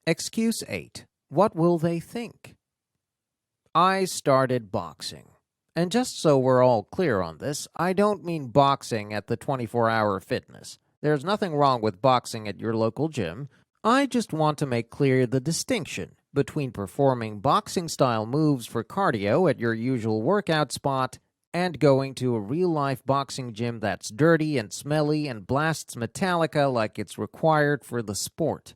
Excuse 8. What will they think? I started boxing. And just so we're all clear on this, I don't mean boxing at the 24-hour fitness. There's nothing wrong with boxing at your local gym. I just want to make clear the distinction between performing boxing-style moves for cardio at your usual workout spot and going to a real-life boxing gym that's dirty and smelly and blasts Metallica like it's required for the sport.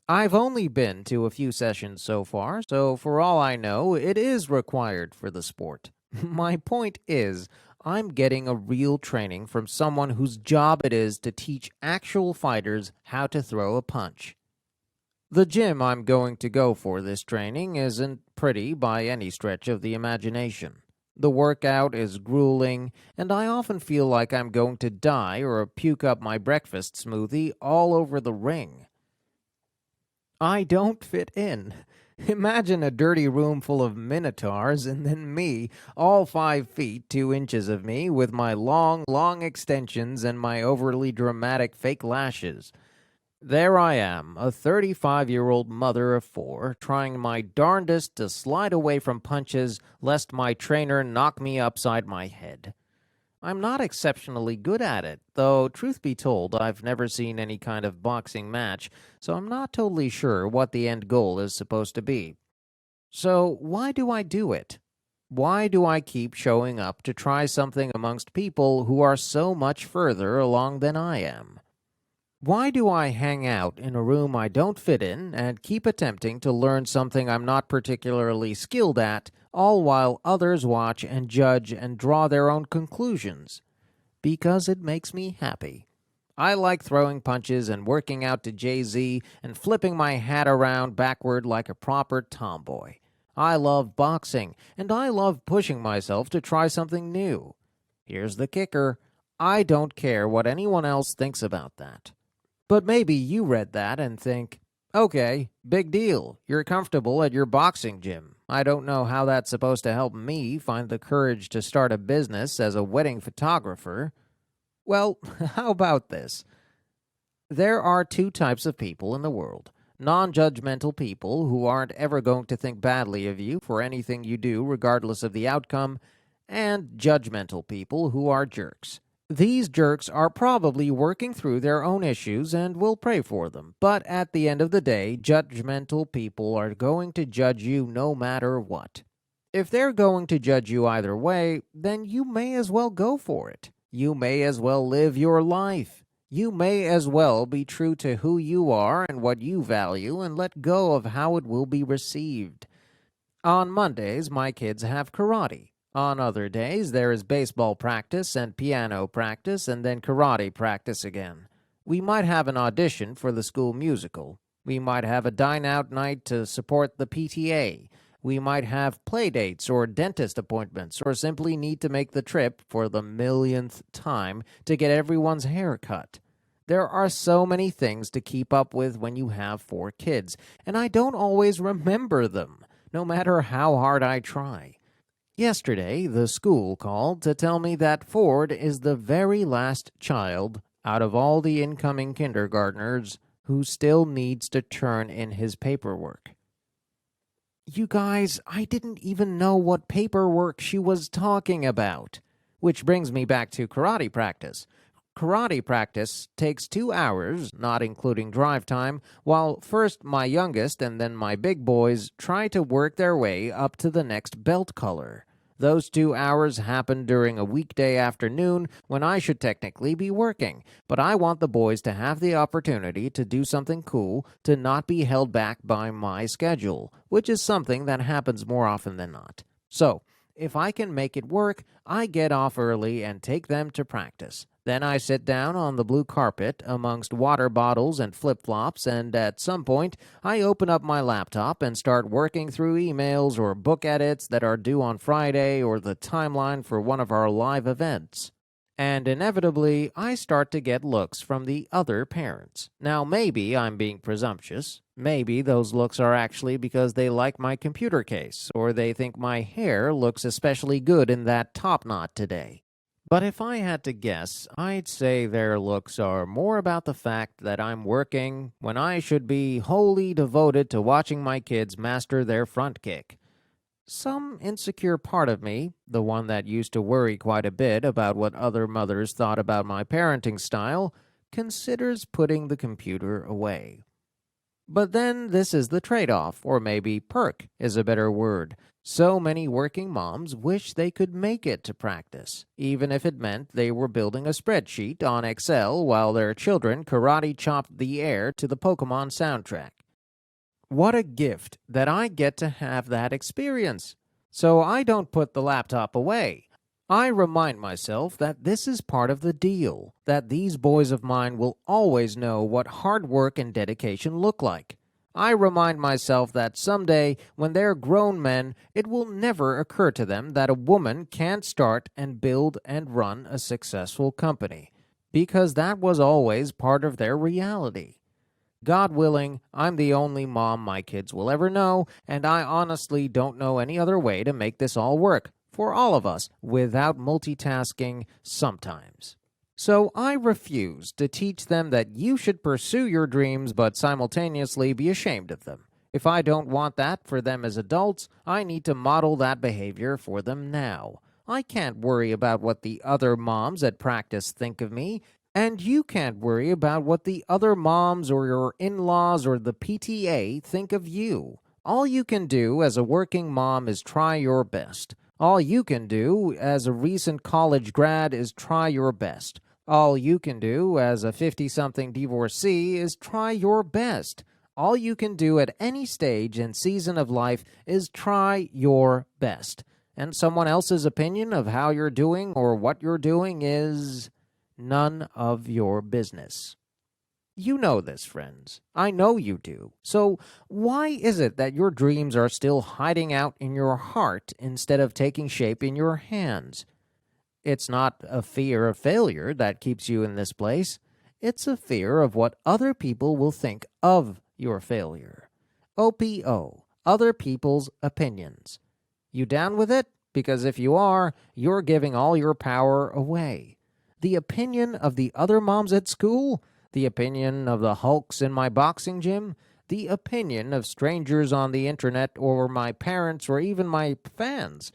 I've only been to a few sessions so far, so for all I know, it is required for the sport. My point is, I'm getting a real training from someone whose job it is to teach actual fighters how to throw a punch. The gym I'm going to go for this training isn't pretty by any stretch of the imagination. The workout is grueling, and I often feel like I'm going to die or puke up my breakfast smoothie all over the ring. I don't fit in. Imagine a dirty room full of minotaurs and then me, all 5 feet, 2 inches of me, with my long extensions and my overly dramatic fake lashes. There I am, a 35-year-old mother of 4, trying my darndest to slide away from punches lest my trainer knock me upside my head. I'm not exceptionally good at it, though truth be told, I've never seen any kind of boxing match, so I'm not totally sure what the end goal is supposed to be. So why do I do it? Why do I keep showing up to try something amongst people who are so much further along than I am? Why do I hang out in a room I don't fit in and keep attempting to learn something I'm not particularly skilled at, all while others watch and judge and draw their own conclusions? Because it makes me happy. I like throwing punches and working out to Jay-Z and flipping my hat around backward like a proper tomboy. I love boxing, and I love pushing myself to try something new. Here's the kicker. I don't care what anyone else thinks about that. But maybe you read that and think, okay, big deal. You're comfortable at your boxing gym. I don't know how that's supposed to help me find the courage to start a business as a wedding photographer. Well, how about this? There are 2 types of people in the world. Non-judgmental people who aren't ever going to think badly of you for anything you do regardless of the outcome, and judgmental people who are jerks. These jerks are probably working through their own issues and will pray for them, but at the end of the day, judgmental people are going to judge you no matter what. If they're going to judge you either way, then you may as well go for it. You may as well live your life. You may as well be true to who you are and what you value and let go of how it will be received. On Mondays, my kids have karate. On other days, there is baseball practice and piano practice and then karate practice again. We might have an audition for the school musical. We might have a dine-out night to support the PTA. We might have play dates or dentist appointments or simply need to make the trip for the millionth time to get everyone's hair cut. There are so many things to keep up with when you have 4 kids, and I don't always remember them, no matter how hard I try. Yesterday, the school called to tell me that Ford is the very last child out of all the incoming kindergartners who still needs to turn in his paperwork. You guys, I didn't even know what paperwork she was talking about. Which brings me back to karate practice. Karate practice takes 2 hours, not including drive time, while first my youngest and then my big boys try to work their way up to the next belt color. Those 2 hours happen during a weekday afternoon when I should technically be working, but I want the boys to have the opportunity to do something cool, to not be held back by my schedule, which is something that happens more often than not. So, if I can make it work, I get off early and take them to practice. Then I sit down on the blue carpet amongst water bottles and flip-flops, and at some point, I open up my laptop and start working through emails or book edits that are due on Friday or the timeline for one of our live events. And inevitably, I start to get looks from the other parents. Now, maybe I'm being presumptuous. Maybe those looks are actually because they like my computer case, or they think my hair looks especially good in that top knot today. But if I had to guess, I'd say their looks are more about the fact that I'm working when I should be wholly devoted to watching my kids master their front kick. Some insecure part of me, the one that used to worry quite a bit about what other mothers thought about my parenting style, considers putting the computer away. But then this is the trade-off, or maybe perk is a better word. So many working moms wish they could make it to practice, even if it meant they were building a spreadsheet on Excel while their children karate chopped the air to the Pokemon soundtrack. What a gift that I get to have that experience. So I don't put the laptop away. I remind myself that this is part of the deal, that these boys of mine will always know what hard work and dedication look like. I remind myself that someday, when they're grown men, it will never occur to them that a woman can't start and build and run a successful company, because that was always part of their reality. God willing, I'm the only mom my kids will ever know, and I honestly don't know any other way to make this all work, for all of us, without multitasking sometimes. So I refuse to teach them that you should pursue your dreams but simultaneously be ashamed of them. If I don't want that for them as adults, I need to model that behavior for them now. I can't worry about what the other moms at practice think of me, and you can't worry about what the other moms or your in-laws or the PTA think of you. All you can do as a working mom is try your best. All you can do as a recent college grad is try your best. All you can do as a 50-something divorcee is try your best. All you can do at any stage and season of life is try your best. And someone else's opinion of how you're doing or what you're doing is none of your business. You know this, friends. I know you do. So why is it that your dreams are still hiding out in your heart instead of taking shape in your hands? It's not a fear of failure that keeps you in this place. It's a fear of what other people will think of your failure. OPO, other people's opinions. You down with it? Because if you are, you're giving all your power away. The opinion of the other moms at school? The opinion of the hulks in my boxing gym? The opinion of strangers on the internet or my parents or even my fans?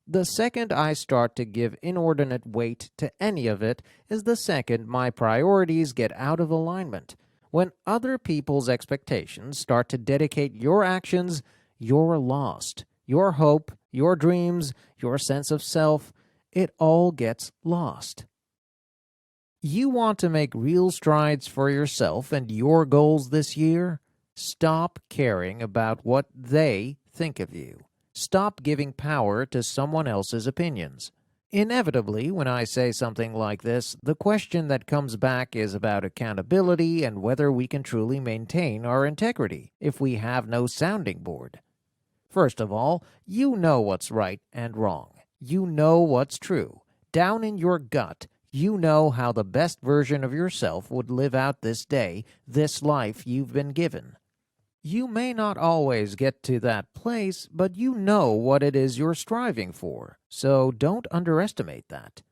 The second I start to give inordinate weight to any of it is the second my priorities get out of alignment. When other people's expectations start to dedicate your actions, you're lost. Your hope, your dreams, your sense of self, it all gets lost. You want to make real strides for yourself and your goals this year? Stop caring about what they think of you. Stop giving power to someone else's opinions. Inevitably, when I say something like this, the question that comes back is about accountability and whether we can truly maintain our integrity if we have no sounding board. First of all, you know what's right and wrong. You know what's true. Down in your gut, you know how the best version of yourself would live out this day, this life you've been given. You may not always get to that place, but you know what it is you're striving for, so don't underestimate that.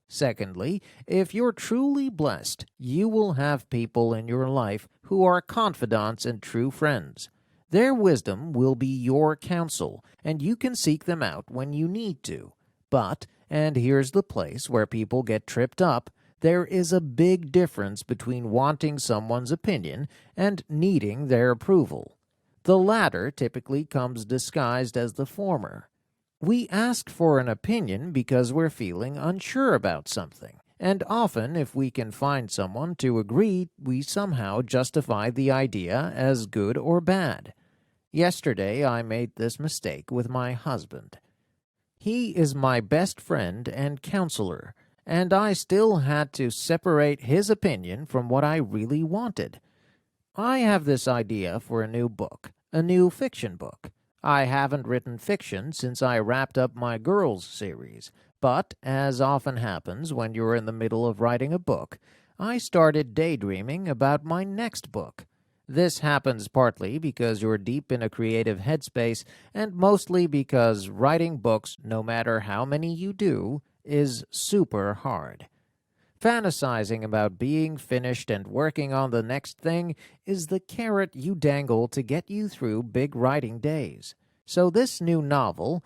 Secondly, if you're truly blessed, you will have people in your life who are confidants and true friends. Their wisdom will be your counsel, and you can seek them out when you need to. But, and here's the place where people get tripped up, there is a big difference between wanting someone's opinion and needing their approval. The latter typically comes disguised as the former. We ask for an opinion because we're feeling unsure about something, and often if we can find someone to agree, we somehow justify the idea as good or bad. Yesterday I made this mistake with my husband. He is my best friend and counselor, and I still had to separate his opinion from what I really wanted. I have this idea for a new book, a new fiction book. I haven't written fiction since I wrapped up my Girls series, but, as often happens when you're in the middle of writing a book, I started daydreaming about my next book. This happens partly because you're deep in a creative headspace, and mostly because writing books, no matter how many you do, is super hard. Fantasizing about being finished and working on the next thing is the carrot you dangle to get you through big writing days. So this new novel,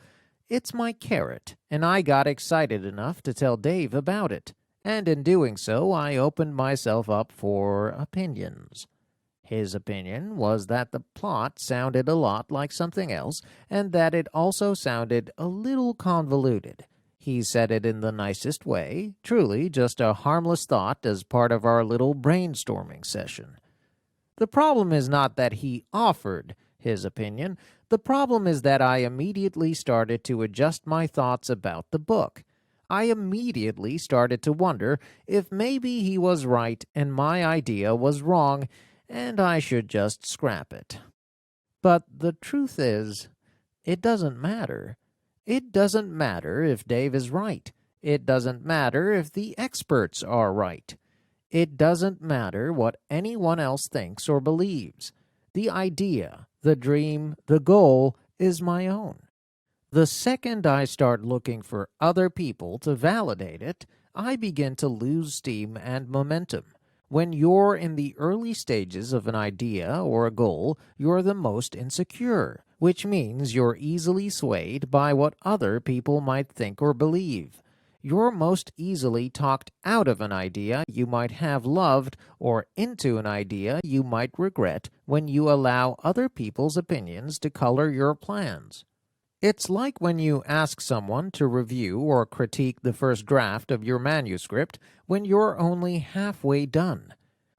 it's my carrot, and I got excited enough to tell Dave about it. And in doing so, I opened myself up for opinions. His opinion was that the plot sounded a lot like something else, and that it also sounded a little convoluted. He said it in the nicest way, truly just a harmless thought as part of our little brainstorming session. The problem is not that he offered his opinion. The problem is that I immediately started to adjust my thoughts about the book. I immediately started to wonder if maybe he was right and my idea was wrong, and I should just scrap it. But the truth is, it doesn't matter. It doesn't matter if Dave is right. It doesn't matter if the experts are right. It doesn't matter what anyone else thinks or believes. The idea, the dream, the goal is my own. The second I start looking for other people to validate it, I begin to lose steam and momentum. When you're in the early stages of an idea or a goal, you're the most insecure, which means you're easily swayed by what other people might think or believe. You're most easily talked out of an idea you might have loved or into an idea you might regret when you allow other people's opinions to color your plans. It's like when you ask someone to review or critique the first draft of your manuscript when you're only halfway done.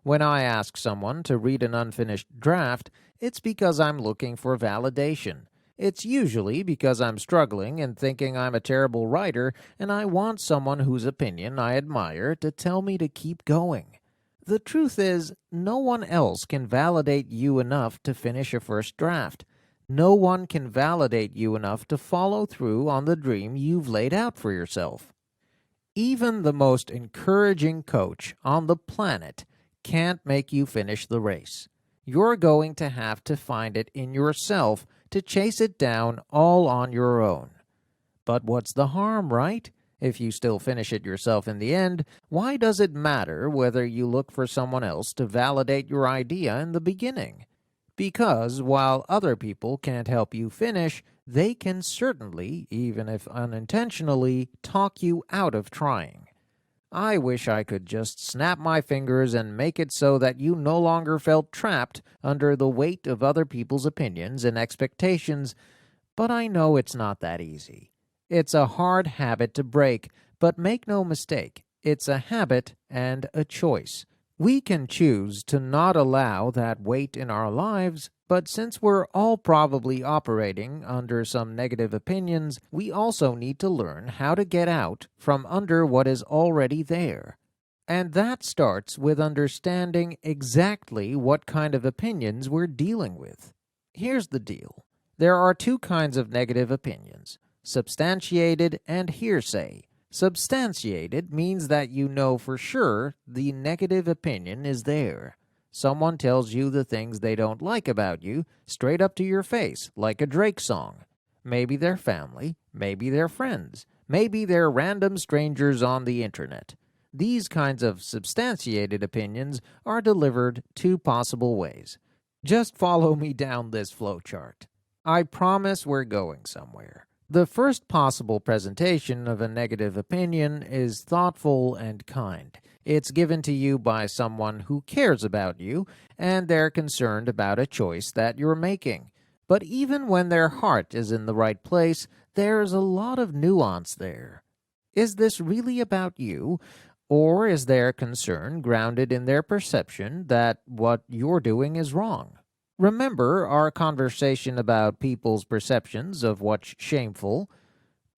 When I ask someone to read an unfinished draft, it's because I'm looking for validation. It's usually because I'm struggling and thinking I'm a terrible writer, and I want someone whose opinion I admire to tell me to keep going. The truth is, no one else can validate you enough to finish a first draft. No one can validate you enough to follow through on the dream you've laid out for yourself. Even the most encouraging coach on the planet can't make you finish the race. You're going to have to find it in yourself to chase it down all on your own. But what's the harm, right? If you still finish it yourself in the end, why does it matter whether you look for someone else to validate your idea in the beginning? Because while other people can't help you finish, they can certainly, even if unintentionally, talk you out of trying. I wish I could just snap my fingers and make it so that you no longer felt trapped under the weight of other people's opinions and expectations, but I know it's not that easy. It's a hard habit to break, but make no mistake, it's a habit and a choice. We can choose to not allow that weight in our lives, but since we're all probably operating under some negative opinions, we also need to learn how to get out from under what is already there. And that starts with understanding exactly what kind of opinions we're dealing with. Here's the deal. There are two kinds of negative opinions, substantiated and hearsay. Substantiated means that you know for sure the negative opinion is there. Someone tells you the things they don't like about you straight up to your face, like a Drake song. Maybe they're family, maybe they're friends, maybe they're random strangers on the internet. These kinds of substantiated opinions are delivered two possible ways. Just follow me down this flowchart. I promise we're going somewhere. The first possible presentation of a negative opinion is thoughtful and kind. It's given to you by someone who cares about you, and they're concerned about a choice that you're making. But even when their heart is in the right place, there's a lot of nuance there. Is this really about you, or is their concern grounded in their perception that what you're doing is wrong? Remember our conversation about people's perceptions of what's shameful?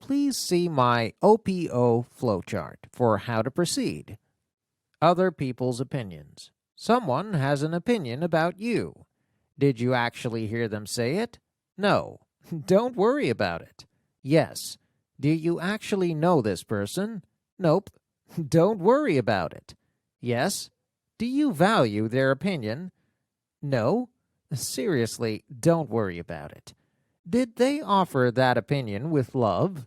Please see my OPO flowchart for how to proceed. Other people's opinions. Someone has an opinion about you. Did you actually hear them say it? No. Don't worry about it. Yes. Do you actually know this person? Nope. Don't worry about it. Yes. Do you value their opinion? No. Seriously, don't worry about it. Did they offer that opinion with love?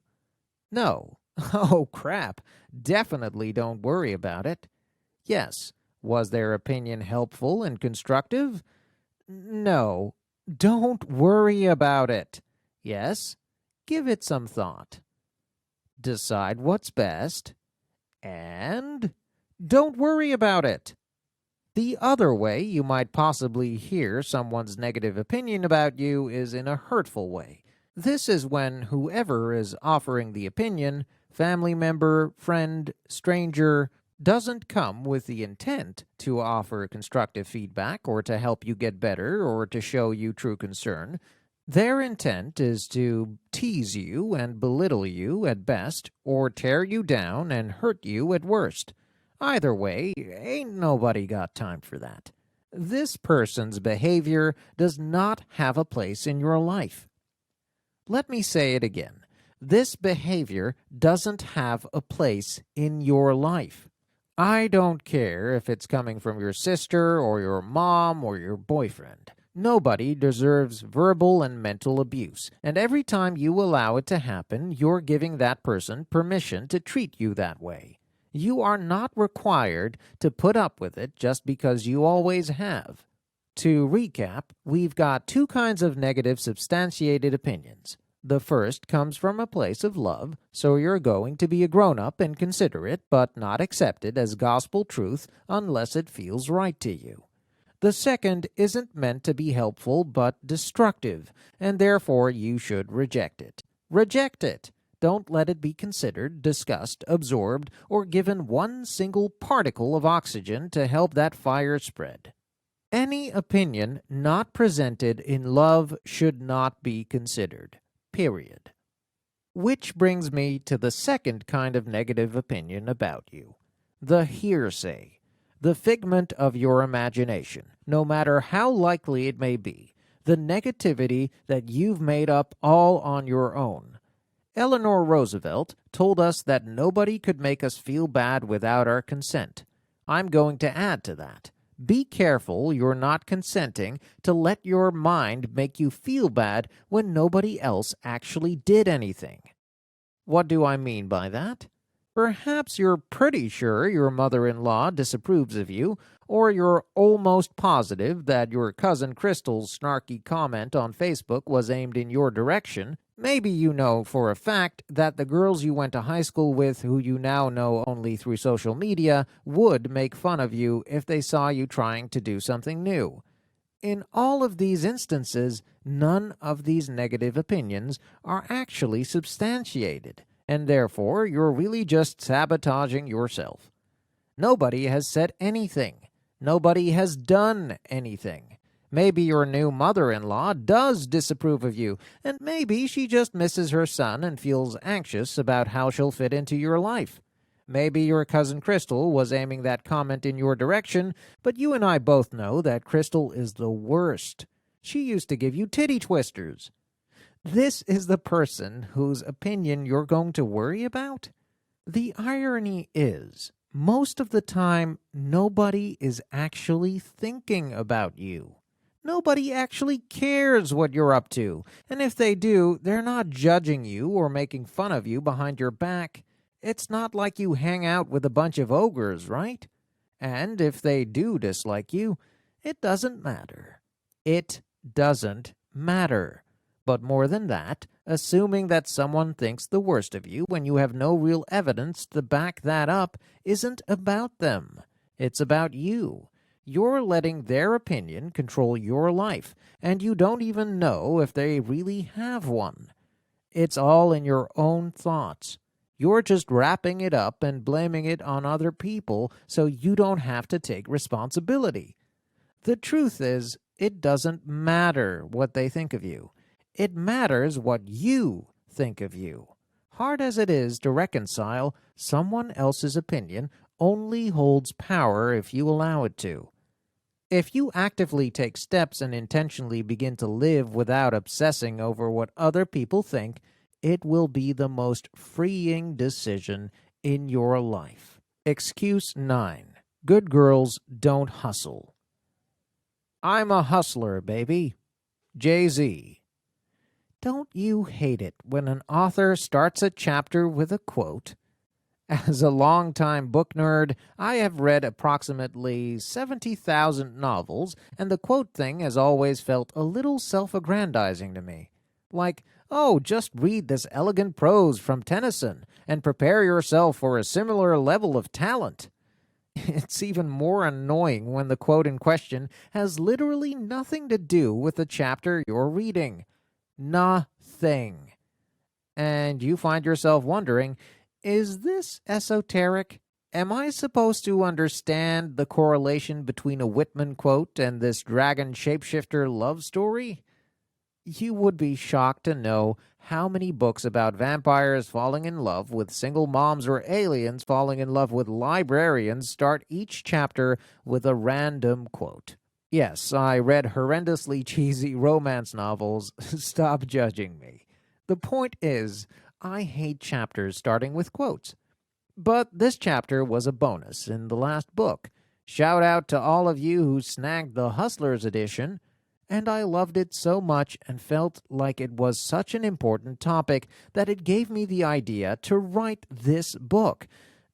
No. Oh, crap. Definitely don't worry about it. Yes. Was their opinion helpful and constructive? No. Don't worry about it. Yes. Give it some thought. Decide what's best. And don't worry about it. The other way you might possibly hear someone's negative opinion about you is in a hurtful way. This is when whoever is offering the opinion, family member, friend, stranger, doesn't come with the intent to offer constructive feedback or to help you get better or to show you true concern. Their intent is to tease you and belittle you at best or tear you down and hurt you at worst. Either way, ain't nobody got time for that. This person's behavior does not have a place in your life. Let me say it again. This behavior doesn't have a place in your life. I don't care if it's coming from your sister or your mom or your boyfriend. Nobody deserves verbal and mental abuse, and every time you allow it to happen, you're giving that person permission to treat you that way. You are not required to put up with it just because you always have. To recap, we've got two kinds of negative substantiated opinions. The first comes from a place of love, so you're going to be a grown-up and consider it, but not accept it as gospel truth unless it feels right to you. The second isn't meant to be helpful but destructive, and therefore you should reject it. Reject it. Don't let it be considered, discussed, absorbed, or given one single particle of oxygen to help that fire spread. Any opinion not presented in love should not be considered. Period. Which brings me to the second kind of negative opinion about you. The hearsay. The figment of your imagination, no matter how likely it may be. The negativity that you've made up all on your own. Eleanor Roosevelt told us that nobody could make us feel bad without our consent. I'm going to add to that. Be careful you're not consenting to let your mind make you feel bad when nobody else actually did anything. What do I mean by that? Perhaps you're pretty sure your mother-in-law disapproves of you, or you're almost positive that your cousin Crystal's snarky comment on Facebook was aimed in your direction. Maybe you know for a fact that the girls you went to high school with who you now know only through social media would make fun of you if they saw you trying to do something new. In all of these instances, none of these negative opinions are actually substantiated, and therefore you're really just sabotaging yourself. Nobody has said anything. Nobody has done anything. Maybe your new mother-in-law does disapprove of you, and maybe she just misses her son and feels anxious about how she'll fit into your life. Maybe your cousin Crystal was aiming that comment in your direction, but you and I both know that Crystal is the worst. She used to give you titty twisters. This is the person whose opinion you're going to worry about? The irony is, most of the time, nobody is actually thinking about you. Nobody actually cares what you're up to, and if they do, they're not judging you or making fun of you behind your back. It's not like you hang out with a bunch of ogres, right? And if they do dislike you, it doesn't matter. It doesn't matter. But more than that, assuming that someone thinks the worst of you when you have no real evidence to back that up isn't about them. It's about you. You're letting their opinion control your life, and you don't even know if they really have one. It's all in your own thoughts. You're just wrapping it up and blaming it on other people so you don't have to take responsibility. The truth is, it doesn't matter what they think of you. It matters what you think of you. Hard as it is to reconcile, someone else's opinion only holds power if you allow it to. If you actively take steps and intentionally begin to live without obsessing over what other people think, it will be the most freeing decision in your life. Excuse 9. Good girls don't hustle. I'm a hustler, baby. Jay-Z. Don't you hate it when an author starts a chapter with a quote? As a longtime book nerd, I have read approximately 70,000 novels, and the quote thing has always felt a little self-aggrandizing to me. Like, oh, just read this elegant prose from Tennyson and prepare yourself for a similar level of talent. It's even more annoying when the quote in question has literally nothing to do with the chapter you're reading. Nothing. And you find yourself wondering, is this esoteric? Am I supposed to understand the correlation between a Whitman quote and this dragon shapeshifter love story? You would be shocked to know how many books about vampires falling in love with single moms or aliens falling in love with librarians start each chapter with a random quote. Yes, I read horrendously cheesy romance novels. Stop judging me. The point is, I hate chapters starting with quotes. But this chapter was a bonus in the last book. Shout out to all of you who snagged the Hustlers edition. And I loved it so much and felt like it was such an important topic that it gave me the idea to write this book.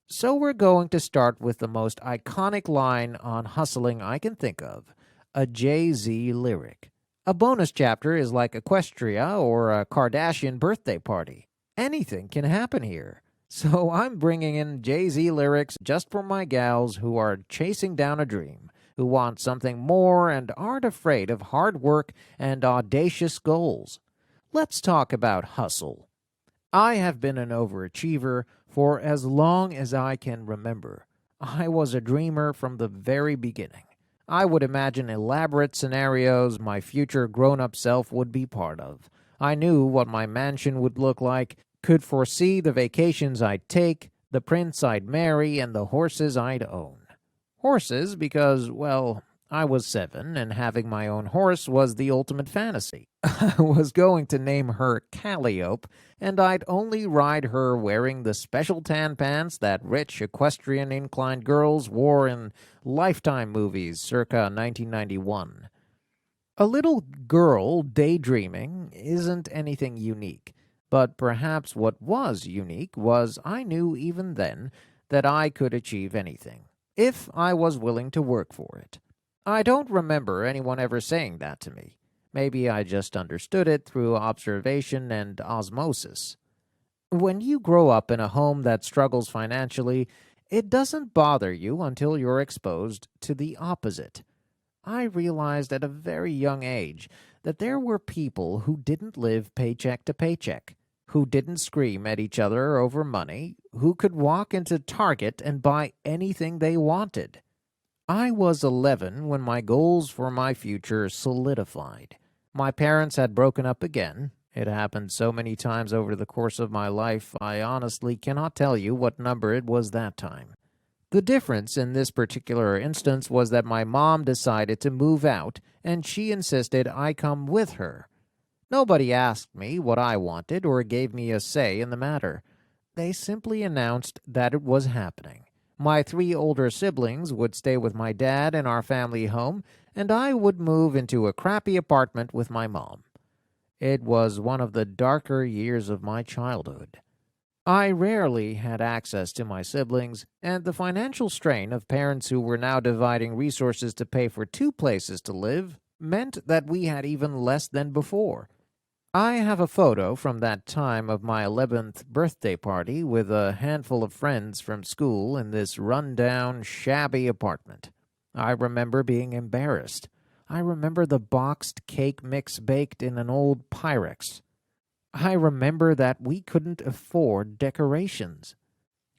So we're going to start with the most iconic line on hustling I can think of, a Jay-Z lyric. A bonus chapter is like Equestria or a Kardashian birthday party. Anything can happen here. So I'm bringing in Jay-Z lyrics just for my gals who are chasing down a dream, who want something more and aren't afraid of hard work and audacious goals. Let's talk about hustle. I have been an overachiever for as long as I can remember. I was a dreamer from the very beginning. I would imagine elaborate scenarios my future grown-up self would be part of. I knew what my mansion would look like, could foresee the vacations I'd take, the prince I'd marry, and the horses I'd own. Horses because, well, I was 7, and having my own horse was the ultimate fantasy. I was going to name her Calliope, and I'd only ride her wearing the special tan pants that rich equestrian-inclined girls wore in Lifetime movies circa 1991. A little girl daydreaming isn't anything unique, but perhaps what was unique was I knew even then that I could achieve anything, if I was willing to work for it. I don't remember anyone ever saying that to me. Maybe I just understood it through observation and osmosis. When you grow up in a home that struggles financially, it doesn't bother you until you're exposed to the opposite. I realized at a very young age that there were people who didn't live paycheck to paycheck, who didn't scream at each other over money, who could walk into Target and buy anything they wanted. I was 11 when my goals for my future solidified. My parents had broken up again. It happened so many times over the course of my life, I honestly cannot tell you what number it was that time. The difference in this particular instance was that my mom decided to move out, and she insisted I come with her. Nobody asked me what I wanted or gave me a say in the matter. They simply announced that it was happening. My 3 older siblings would stay with my dad in our family home, and I would move into a crappy apartment with my mom. It was one of the darker years of my childhood. I rarely had access to my siblings, and the financial strain of parents who were now dividing resources to pay for 2 places to live meant that we had even less than before. I have a photo from that time of my 11th birthday party with a handful of friends from school in this run-down, shabby apartment. I remember being embarrassed. I remember the boxed cake mix baked in an old Pyrex. I remember that we couldn't afford decorations.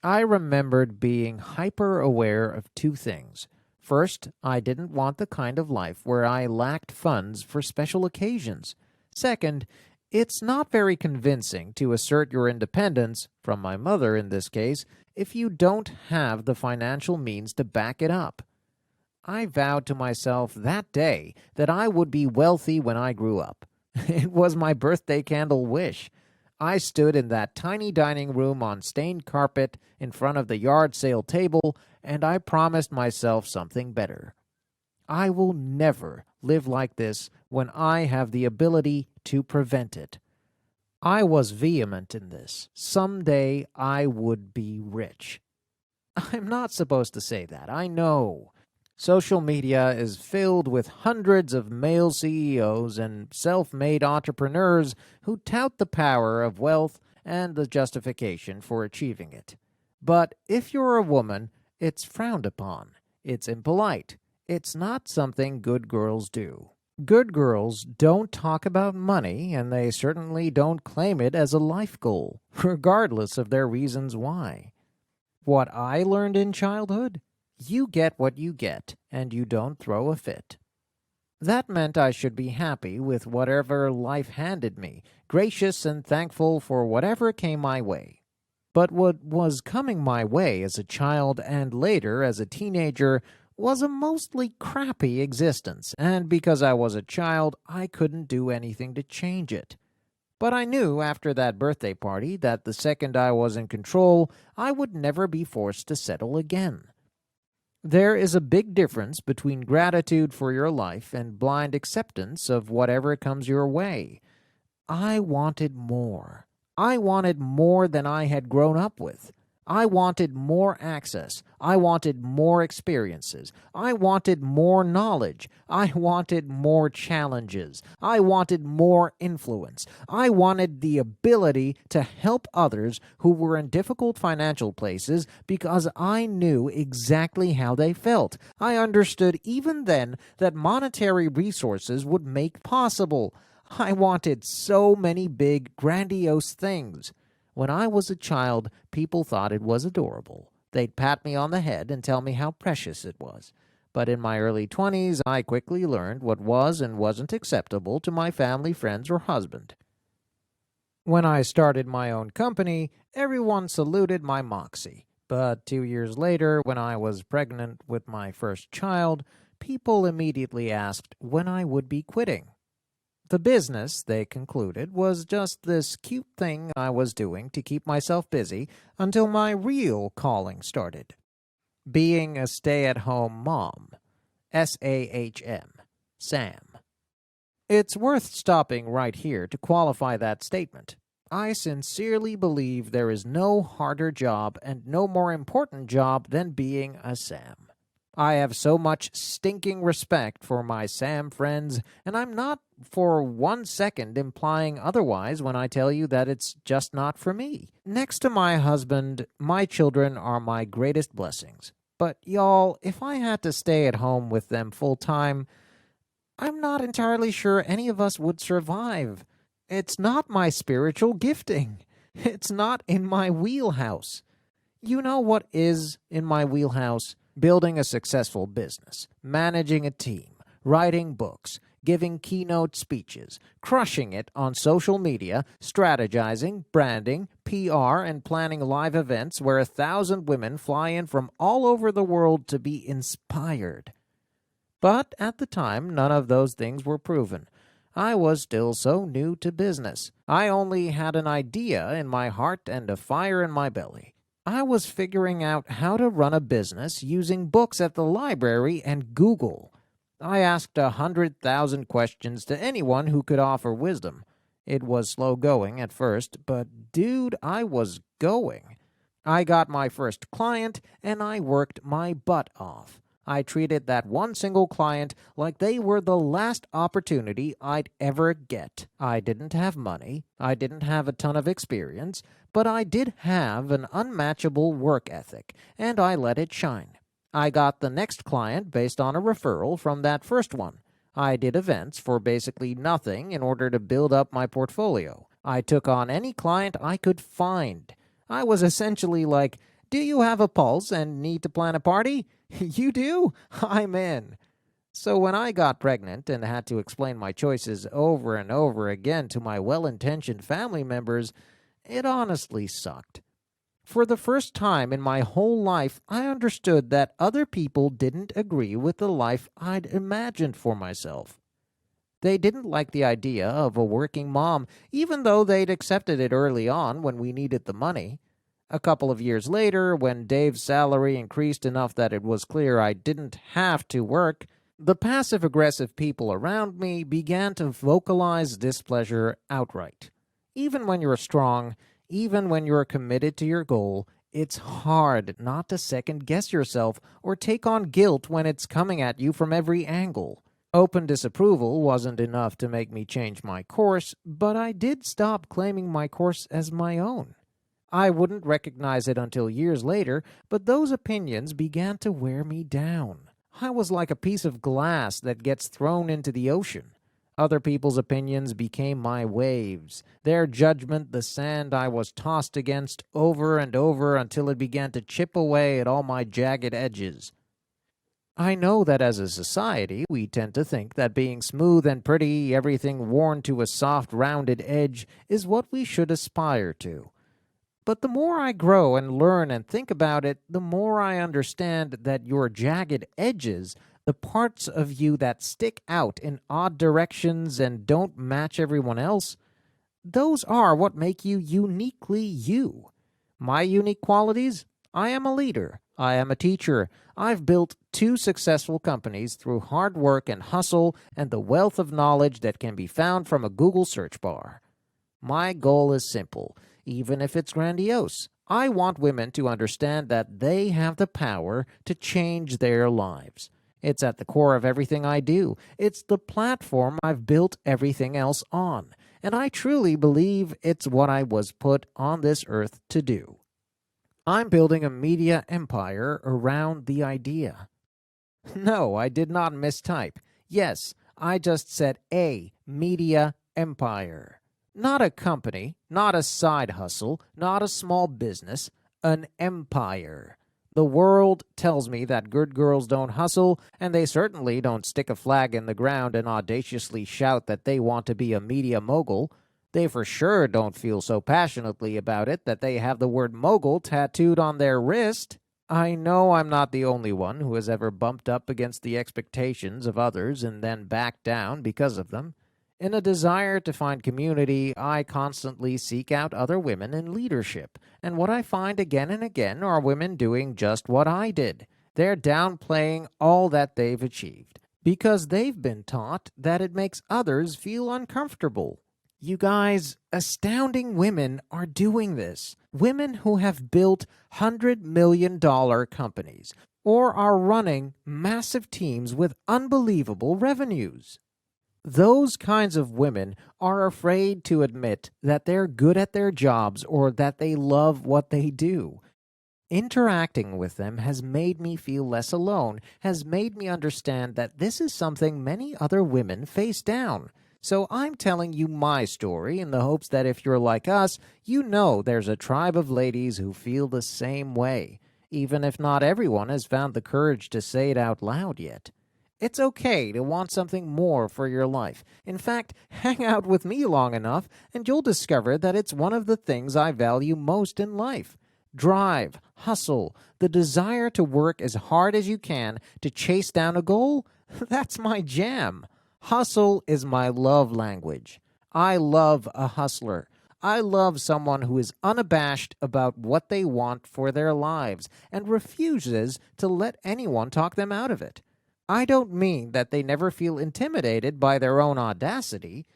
I remembered being hyper-aware of 2 things. First, I didn't want the kind of life where I lacked funds for special occasions. Second, it's not very convincing to assert your independence, from my mother in this case, if you don't have the financial means to back it up. I vowed to myself that day that I would be wealthy when I grew up. It was my birthday candle wish. I stood in that tiny dining room on stained carpet in front of the yard sale table, and I promised myself something better. I will never live like this when I have the ability to prevent it. I was vehement in this. Someday I would be rich. I'm not supposed to say that, I know. Social media is filled with hundreds of male CEOs and self-made entrepreneurs who tout the power of wealth and the justification for achieving it. But if you're a woman, it's frowned upon. It's impolite. It's not something good girls do. Good girls don't talk about money, and they certainly don't claim it as a life goal, regardless of their reasons why. What I learned in childhood? You get what you get, and you don't throw a fit. That meant I should be happy with whatever life handed me, gracious and thankful for whatever came my way. But what was coming my way as a child and later as a teenager was a mostly crappy existence, and because I was a child, I couldn't do anything to change it. But I knew after that birthday party that the second I was in control, I would never be forced to settle again. There is a big difference between gratitude for your life and blind acceptance of whatever comes your way. I wanted more. I wanted more than I had grown up with. I wanted more access. I wanted more experiences. I wanted more knowledge. I wanted more challenges. I wanted more influence. I wanted the ability to help others who were in difficult financial places because I knew exactly how they felt. I understood even then that monetary resources would make possible. I wanted so many big, grandiose things. When I was a child, people thought it was adorable. They'd pat me on the head and tell me how precious it was. But in my early 20s, I quickly learned what was and wasn't acceptable to my family, friends, or husband. When I started my own company, everyone saluted my moxie. But 2 years later, when I was pregnant with my first child, people immediately asked when I would be quitting. The business, they concluded, was just this cute thing I was doing to keep myself busy until my real calling started. Being a stay-at-home mom. S-A-H-M. Sam. It's worth stopping right here to qualify that statement. I sincerely believe there is no harder job and no more important job than being a Sam. I have so much stinking respect for my Sam friends, and I'm not for 1 second implying otherwise when I tell you that it's just not for me. Next to my husband, my children are my greatest blessings. But y'all, if I had to stay at home with them full time, I'm not entirely sure any of us would survive. It's not my spiritual gifting. It's not in my wheelhouse. You know what is in my wheelhouse? Building a successful business, managing a team, writing books, giving keynote speeches, crushing it on social media, strategizing, branding, PR, and planning live events where 1,000 women fly in from all over the world to be inspired. But at the time, none of those things were proven. I was still so new to business. I only had an idea in my heart and a fire in my belly. I was figuring out how to run a business using books at the library and Google. I asked 100,000 questions to anyone who could offer wisdom. It was slow going at first, but dude, I was going. I got my first client, and I worked my butt off. I treated that one single client like they were the last opportunity I'd ever get. I didn't have money. I didn't have a ton of experience, but I did have an unmatchable work ethic, and I let it shine. I got the next client based on a referral from that first one. I did events for basically nothing in order to build up my portfolio. I took on any client I could find. I was essentially like, do you have a pulse and need to plan a party? You do? I'm in. So when I got pregnant and had to explain my choices over and over again to my well-intentioned family members, it honestly sucked. For the first time in my whole life, I understood that other people didn't agree with the life I'd imagined for myself. They didn't like the idea of a working mom, even though they'd accepted it early on when we needed the money. A couple of years later, when Dave's salary increased enough that it was clear I didn't have to work, the passive-aggressive people around me began to vocalize displeasure outright. Even when you're strong, even when you're committed to your goal, it's hard not to second-guess yourself or take on guilt when it's coming at you from every angle. Open disapproval wasn't enough to make me change my course, but I did stop claiming my course as my own. I wouldn't recognize it until years later, but those opinions began to wear me down. I was like a piece of glass that gets thrown into the ocean. Other people's opinions became my waves, their judgment the sand I was tossed against over and over until it began to chip away at all my jagged edges. I know that as a society, we tend to think that being smooth and pretty, everything worn to a soft, rounded edge, is what we should aspire to. But the more I grow and learn and think about it, the more I understand that your jagged edges, the parts of you that stick out in odd directions and don't match everyone else, those are what make you uniquely you. My unique qualities? I am a leader. I am a teacher. I've built 2 successful companies through hard work and hustle and the wealth of knowledge that can be found from a Google search bar. My goal is simple, even if it's grandiose. I want women to understand that they have the power to change their lives. It's at the core of everything I do. It's the platform I've built everything else on. And I truly believe it's what I was put on this earth to do. I'm building a media empire around the idea. No, I did not mistype. Yes, I just said a media empire. Not a company, not a side hustle, not a small business, an empire. The world tells me that good girls don't hustle, and they certainly don't stick a flag in the ground and audaciously shout that they want to be a media mogul. They for sure don't feel so passionately about it that they have the word mogul tattooed on their wrist. I know I'm not the only one who has ever bumped up against the expectations of others and then backed down because of them. In a desire to find community, I constantly seek out other women in leadership, and what I find again and again are women doing just what I did. They're downplaying all that they've achieved, because they've been taught that it makes others feel uncomfortable. You guys, astounding women are doing this. Women who have built $100 million companies, or are running massive teams with unbelievable revenues. Those kinds of women are afraid to admit that they're good at their jobs or that they love what they do. Interacting with them has made me feel less alone, has made me understand that this is something many other women face down. So I'm telling you my story in the hopes that if you're like us, you know there's a tribe of ladies who feel the same way, even if not everyone has found the courage to say it out loud yet. It's okay to want something more for your life. In fact, hang out with me long enough and you'll discover that it's one of the things I value most in life. Drive, hustle, the desire to work as hard as you can to chase down a goal, that's my jam. Hustle is my love language. I love a hustler. I love someone who is unabashed about what they want for their lives and refuses to let anyone talk them out of it. I don't mean that they never feel intimidated by their own audacity.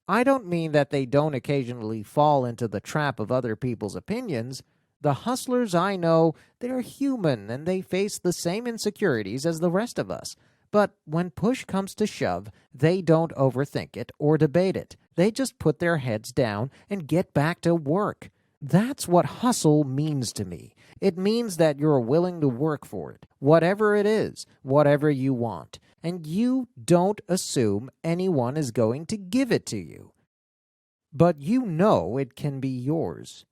I don't mean that they don't occasionally fall into the trap of other people's opinions. The hustlers I know, they're human and they face the same insecurities as the rest of us. But when push comes to shove, they don't overthink it or debate it. They just put their heads down and get back to work. That's what hustle means to me. It means that you're willing to work for it, whatever it is, whatever you want, and you don't assume anyone is going to give it to you. But you know it can be yours.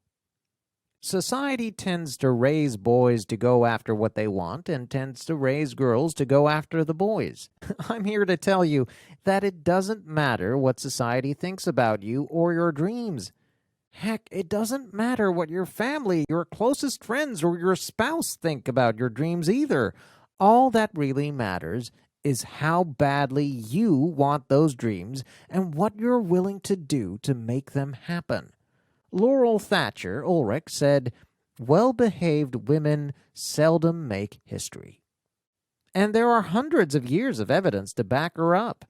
Society tends to raise boys to go after what they want and tends to raise girls to go after the boys. I'm here to tell you that it doesn't matter what society thinks about you or your dreams. Heck, it doesn't matter what your family, your closest friends, or your spouse think about your dreams either. All that really matters is how badly you want those dreams and what you're willing to do to make them happen. Laurel Thatcher Ulrich said, "Well-behaved women seldom make history." And there are hundreds of years of evidence to back her up.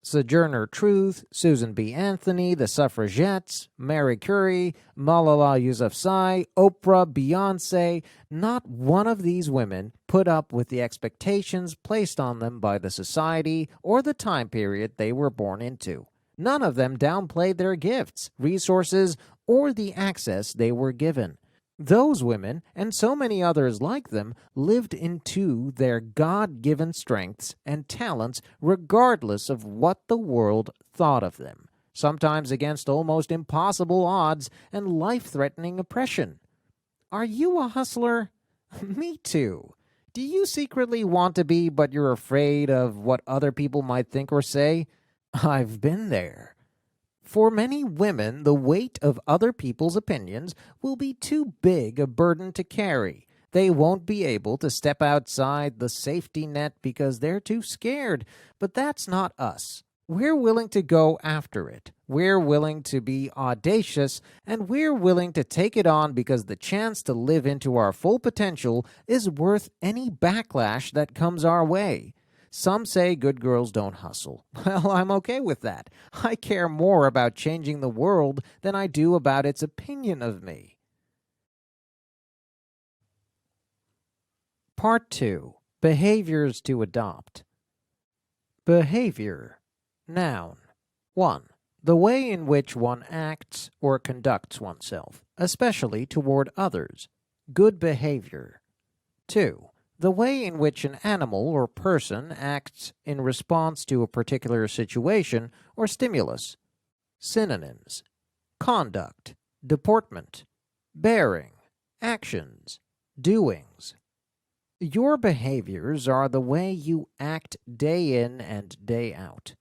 Sojourner Truth, Susan B. Anthony, the Suffragettes, Marie Curie, Malala Yousafzai, Oprah, Beyonce, not one of these women put up with the expectations placed on them by the society or the time period they were born into. None of them downplayed their gifts, resources, or the access they were given. Those women, and so many others like them, lived into their God-given strengths and talents regardless of what the world thought of them, sometimes against almost impossible odds and life-threatening oppression. Are you a hustler? Me too. Do you secretly want to be, but you're afraid of what other people might think or say? I've been there. For many women, the weight of other people's opinions will be too big a burden to carry. They won't be able to step outside the safety net because they're too scared. But that's not us. We're willing to go after it. We're willing to be audacious, and we're willing to take it on because the chance to live into our full potential is worth any backlash that comes our way. Some say good girls don't hustle. Well, I'm okay with that. I care more about changing the world than I do about its opinion of me. Part 2. Behaviors to adopt. Behavior. Noun. 1. The way in which one acts or conducts oneself, especially toward others. Good behavior. 2. The way in which an animal or person acts in response to a particular situation or stimulus. Synonyms: conduct, deportment, bearing, actions, doings. Your behaviors are the way you act day in and day out.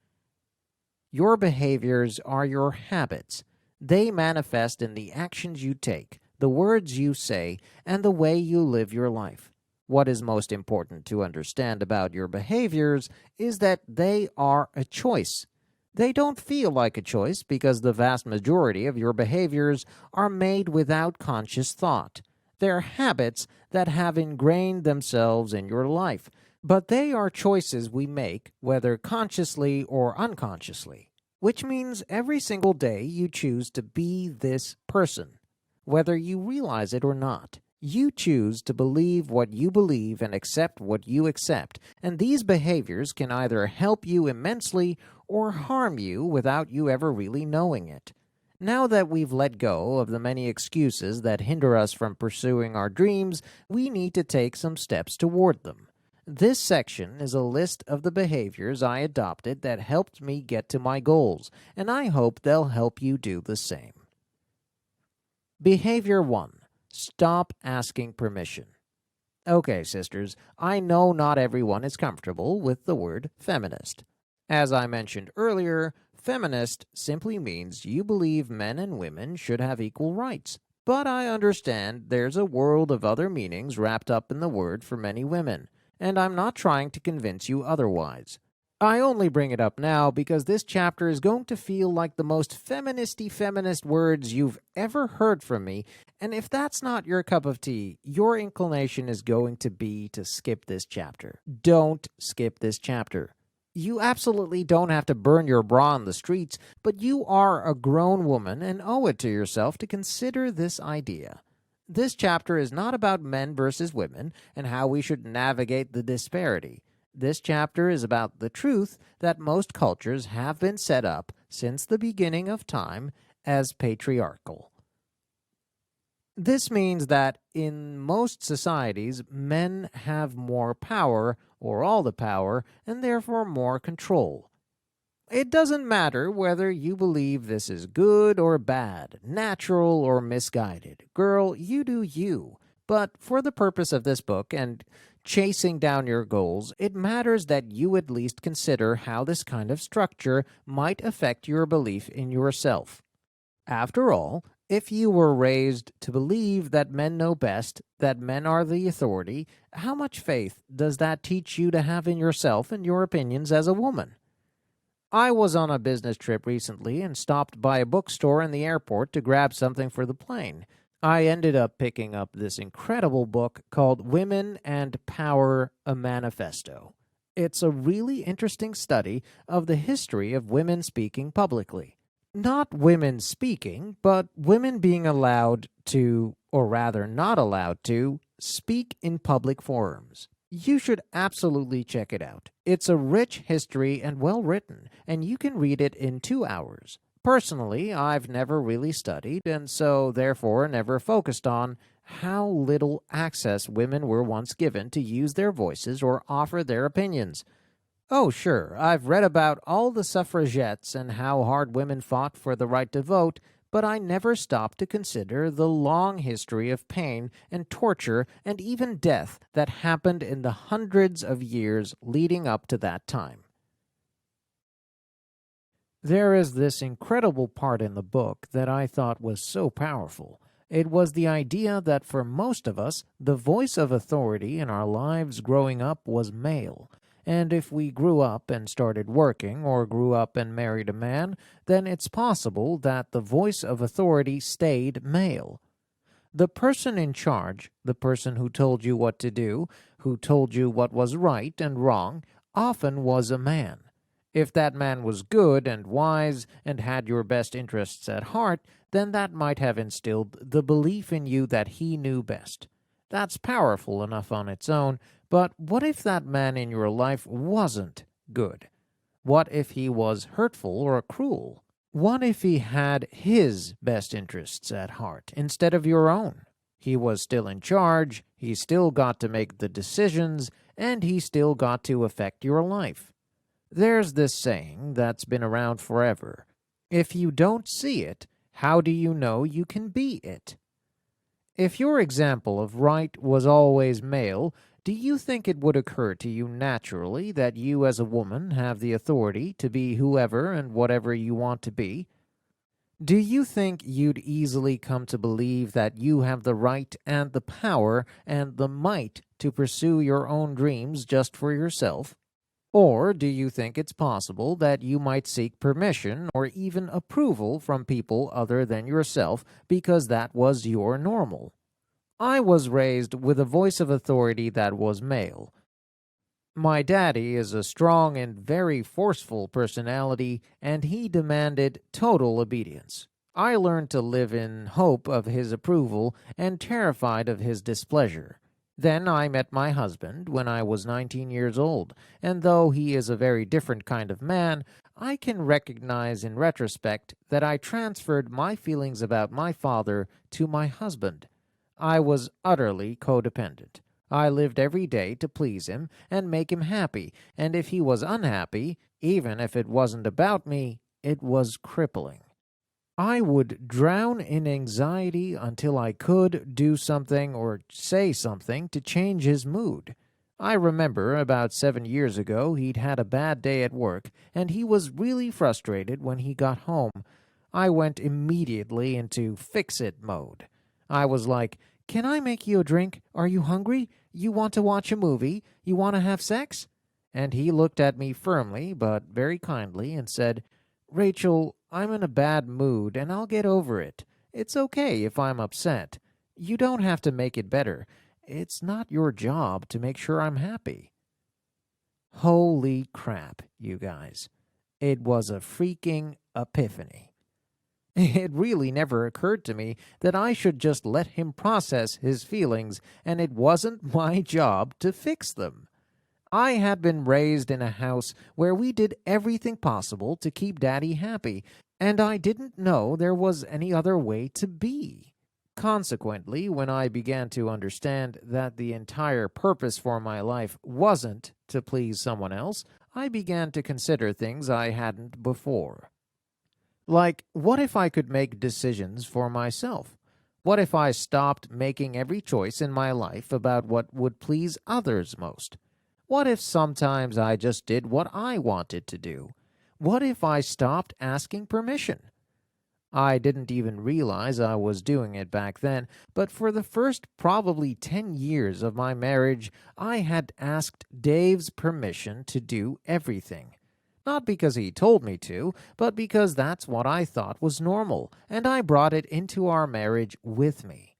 Your behaviors are your habits. They manifest in the actions you take, the words you say, and the way you live your life. What is most important to understand about your behaviors is that they are a choice. They don't feel like a choice because the vast majority of your behaviors are made without conscious thought. They're habits that have ingrained themselves in your life, but they are choices we make, whether consciously or unconsciously, which means every single day you choose to be this person, whether you realize it or not. You choose to believe what you believe and accept what you accept, and these behaviors can either help you immensely or harm you without you ever really knowing it. Now that we've let go of the many excuses that hinder us from pursuing our dreams, we need to take some steps toward them. This section is a list of the behaviors I adopted that helped me get to my goals, and I hope they'll help you do the same. Behavior 1. Stop asking permission. Okay, sisters, I know not everyone is comfortable with the word feminist. As I mentioned earlier, feminist simply means you believe men and women should have equal rights. But I understand there's a world of other meanings wrapped up in the word for many women, and I'm not trying to convince you otherwise. I only bring it up now because this chapter is going to feel like the most feminist words you've ever heard from me, and if that's not your cup of tea, your inclination is going to be to skip this chapter. Don't skip this chapter. You absolutely don't have to burn your bra on the streets, but you are a grown woman and owe it to yourself to consider this idea. This chapter is not about men versus women and how we should navigate the disparity. This chapter is about the truth that most cultures have been set up since the beginning of time as patriarchal. This means that in most societies, men have more power, or all the power, and therefore more control. It doesn't matter whether you believe this is good or bad, natural or misguided. Girl, you do you. But for the purpose of this book and chasing down your goals, it matters that you at least consider how this kind of structure might affect your belief in yourself. After all, if you were raised to believe that men know best, that men are the authority, how much faith does that teach you to have in yourself and your opinions as a woman? I was on a business trip recently and stopped by a bookstore in the airport to grab something for the plane. I ended up picking up this incredible book called Women and Power, a Manifesto. It's a really interesting study of the history of women speaking publicly. Not women speaking, but women being allowed to, or rather not allowed to, speak in public forums. You should absolutely check it out. It's a rich history and well written, and you can read it in 2 hours. Personally, I've never really studied, and so therefore never focused on how little access women were once given to use their voices or offer their opinions. Oh, sure, I've read about all the suffragettes and how hard women fought for the right to vote, but I never stopped to consider the long history of pain and torture and even death that happened in the hundreds of years leading up to that time. There is this incredible part in the book that I thought was so powerful. It was the idea that for most of us, the voice of authority in our lives growing up was male. And if we grew up and started working or grew up and married a man, then it's possible that the voice of authority stayed male. The person in charge, the person who told you what to do, who told you what was right and wrong, often was a man. If that man was good and wise and had your best interests at heart, then that might have instilled the belief in you that he knew best. That's powerful enough on its own, but what if that man in your life wasn't good? What if he was hurtful or cruel? What if he had his best interests at heart instead of your own? He was still in charge, he still got to make the decisions, and he still got to affect your life. There's this saying that's been around forever. If you don't see it, how do you know you can be it? If your example of right was always male, do you think it would occur to you naturally that you as a woman have the authority to be whoever and whatever you want to be? Do you think you'd easily come to believe that you have the right and the power and the might to pursue your own dreams just for yourself? Or do you think it's possible that you might seek permission or even approval from people other than yourself because that was your normal? I was raised with a voice of authority that was male. My daddy is a strong and very forceful personality, and he demanded total obedience. I learned to live in hope of his approval and terrified of his displeasure. Then I met my husband when I was 19 years old, and though he is a very different kind of man, I can recognize in retrospect that I transferred my feelings about my father to my husband. I was utterly codependent. I lived every day to please him and make him happy, and if he was unhappy, even if it wasn't about me, it was crippling. I would drown in anxiety until I could do something or say something to change his mood. I remember about 7 years ago he'd had a bad day at work, and he was really frustrated when he got home. I went immediately into fix-it mode. I was like, "Can I make you a drink? Are you hungry? You want to watch a movie? You want to have sex?" And he looked at me firmly but very kindly and said, "Rachel, I'm in a bad mood and I'll get over it. It's okay if I'm upset. You don't have to make it better. It's not your job to make sure I'm happy." Holy crap, you guys. It was a freaking epiphany. It really never occurred to me that I should just let him process his feelings, and it wasn't my job to fix them. I had been raised in a house where we did everything possible to keep Daddy happy, and I didn't know there was any other way to be. Consequently, when I began to understand that the entire purpose for my life wasn't to please someone else, I began to consider things I hadn't before. Like, what if I could make decisions for myself? What if I stopped making every choice in my life about what would please others most? What if sometimes I just did what I wanted to do? What if I stopped asking permission? I didn't even realize I was doing it back then, but for the first probably 10 years of my marriage, I had asked Dave's permission to do everything. Not because he told me to, but because that's what I thought was normal, and I brought it into our marriage with me.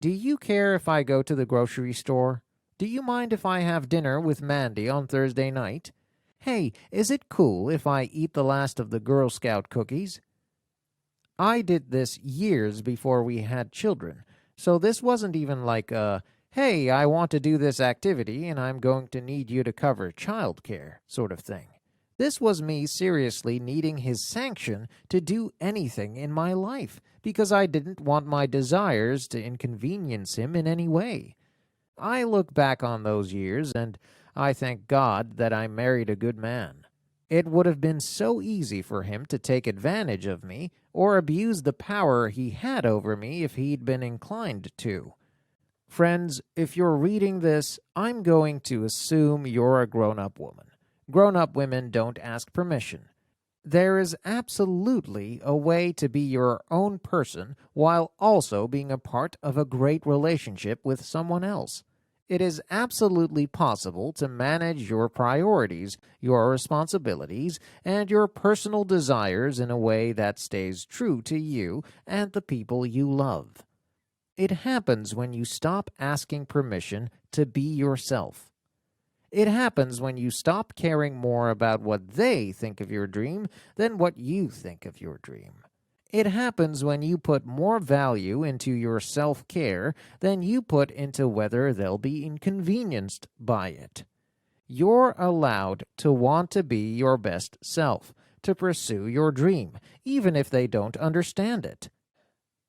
Do you care if I go to the grocery store? Do you mind if I have dinner with Mandy on Thursday night? Hey, is it cool if I eat the last of the Girl Scout cookies? I did this years before we had children, so this wasn't even like a, hey, I want to do this activity and I'm going to need you to cover childcare sort of thing. This was me seriously needing his sanction to do anything in my life because I didn't want my desires to inconvenience him in any way. I look back on those years and I thank God that I married a good man. It would have been so easy for him to take advantage of me or abuse the power he had over me if he'd been inclined to. Friends, if you're reading this, I'm going to assume you're a grown-up woman. Grown-up women don't ask permission. There is absolutely a way to be your own person while also being a part of a great relationship with someone else. It is absolutely possible to manage your priorities, your responsibilities, and your personal desires in a way that stays true to you and the people you love. It happens when you stop asking permission to be yourself. It happens when you stop caring more about what they think of your dream than what you think of your dream. It happens when you put more value into your self-care than you put into whether they'll be inconvenienced by it. You're allowed to want to be your best self, to pursue your dream, even if they don't understand it.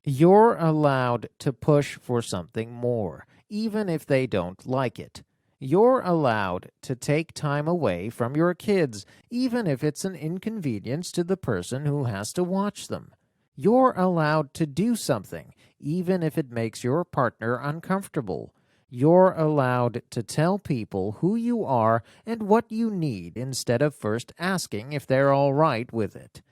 You're allowed to push for something more, even if they don't like it. You're allowed to take time away from your kids, even if it's an inconvenience to the person who has to watch them. You're allowed to do something, even if it makes your partner uncomfortable. You're allowed to tell people who you are and what you need instead of first asking if they're all right with it.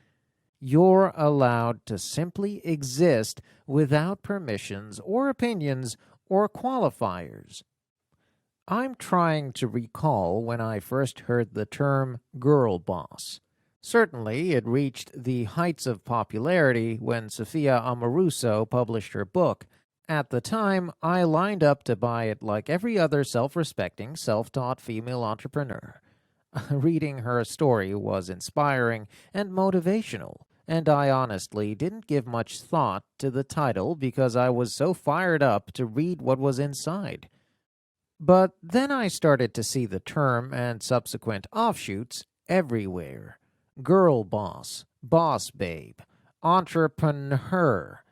You're allowed to simply exist without permissions or opinions or qualifiers. I'm trying to recall when I first heard the term girl boss. Certainly, it reached the heights of popularity when Sophia Amoruso published her book. At the time, I lined up to buy it like every other self-respecting, self-taught female entrepreneur. Reading her story was inspiring and motivational, and I honestly didn't give much thought to the title because I was so fired up to read what was inside. But then I started to see the term and subsequent offshoots everywhere. Girl boss, boss babe, entrepreneur.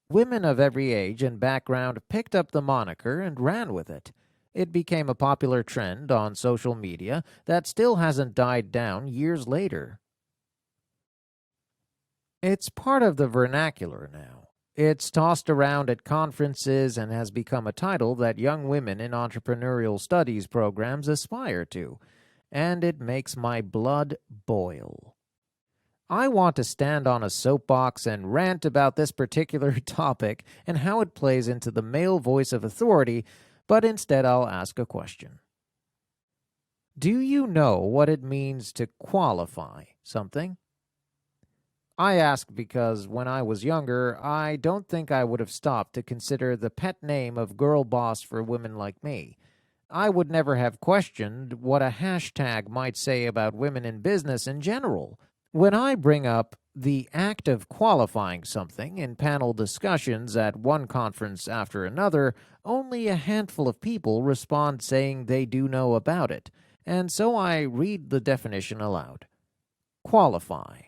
Women of every age and background picked up the moniker and ran with it. It became a popular trend on social media that still hasn't died down years later. It's part of the vernacular now. It's tossed around at conferences and has become a title that young women in entrepreneurial studies programs aspire to, and it makes my blood boil. I want to stand on a soapbox and rant about this particular topic and how it plays into the male voice of authority, but instead I'll ask a question. Do you know what it means to qualify something? I ask because when I was younger, I don't think I would have stopped to consider the pet name of girl boss for women like me. I would never have questioned what a hashtag might say about women in business in general. When I bring up the act of qualifying something in panel discussions at one conference after another, only a handful of people respond saying they do know about it, and so I read the definition aloud. Qualify.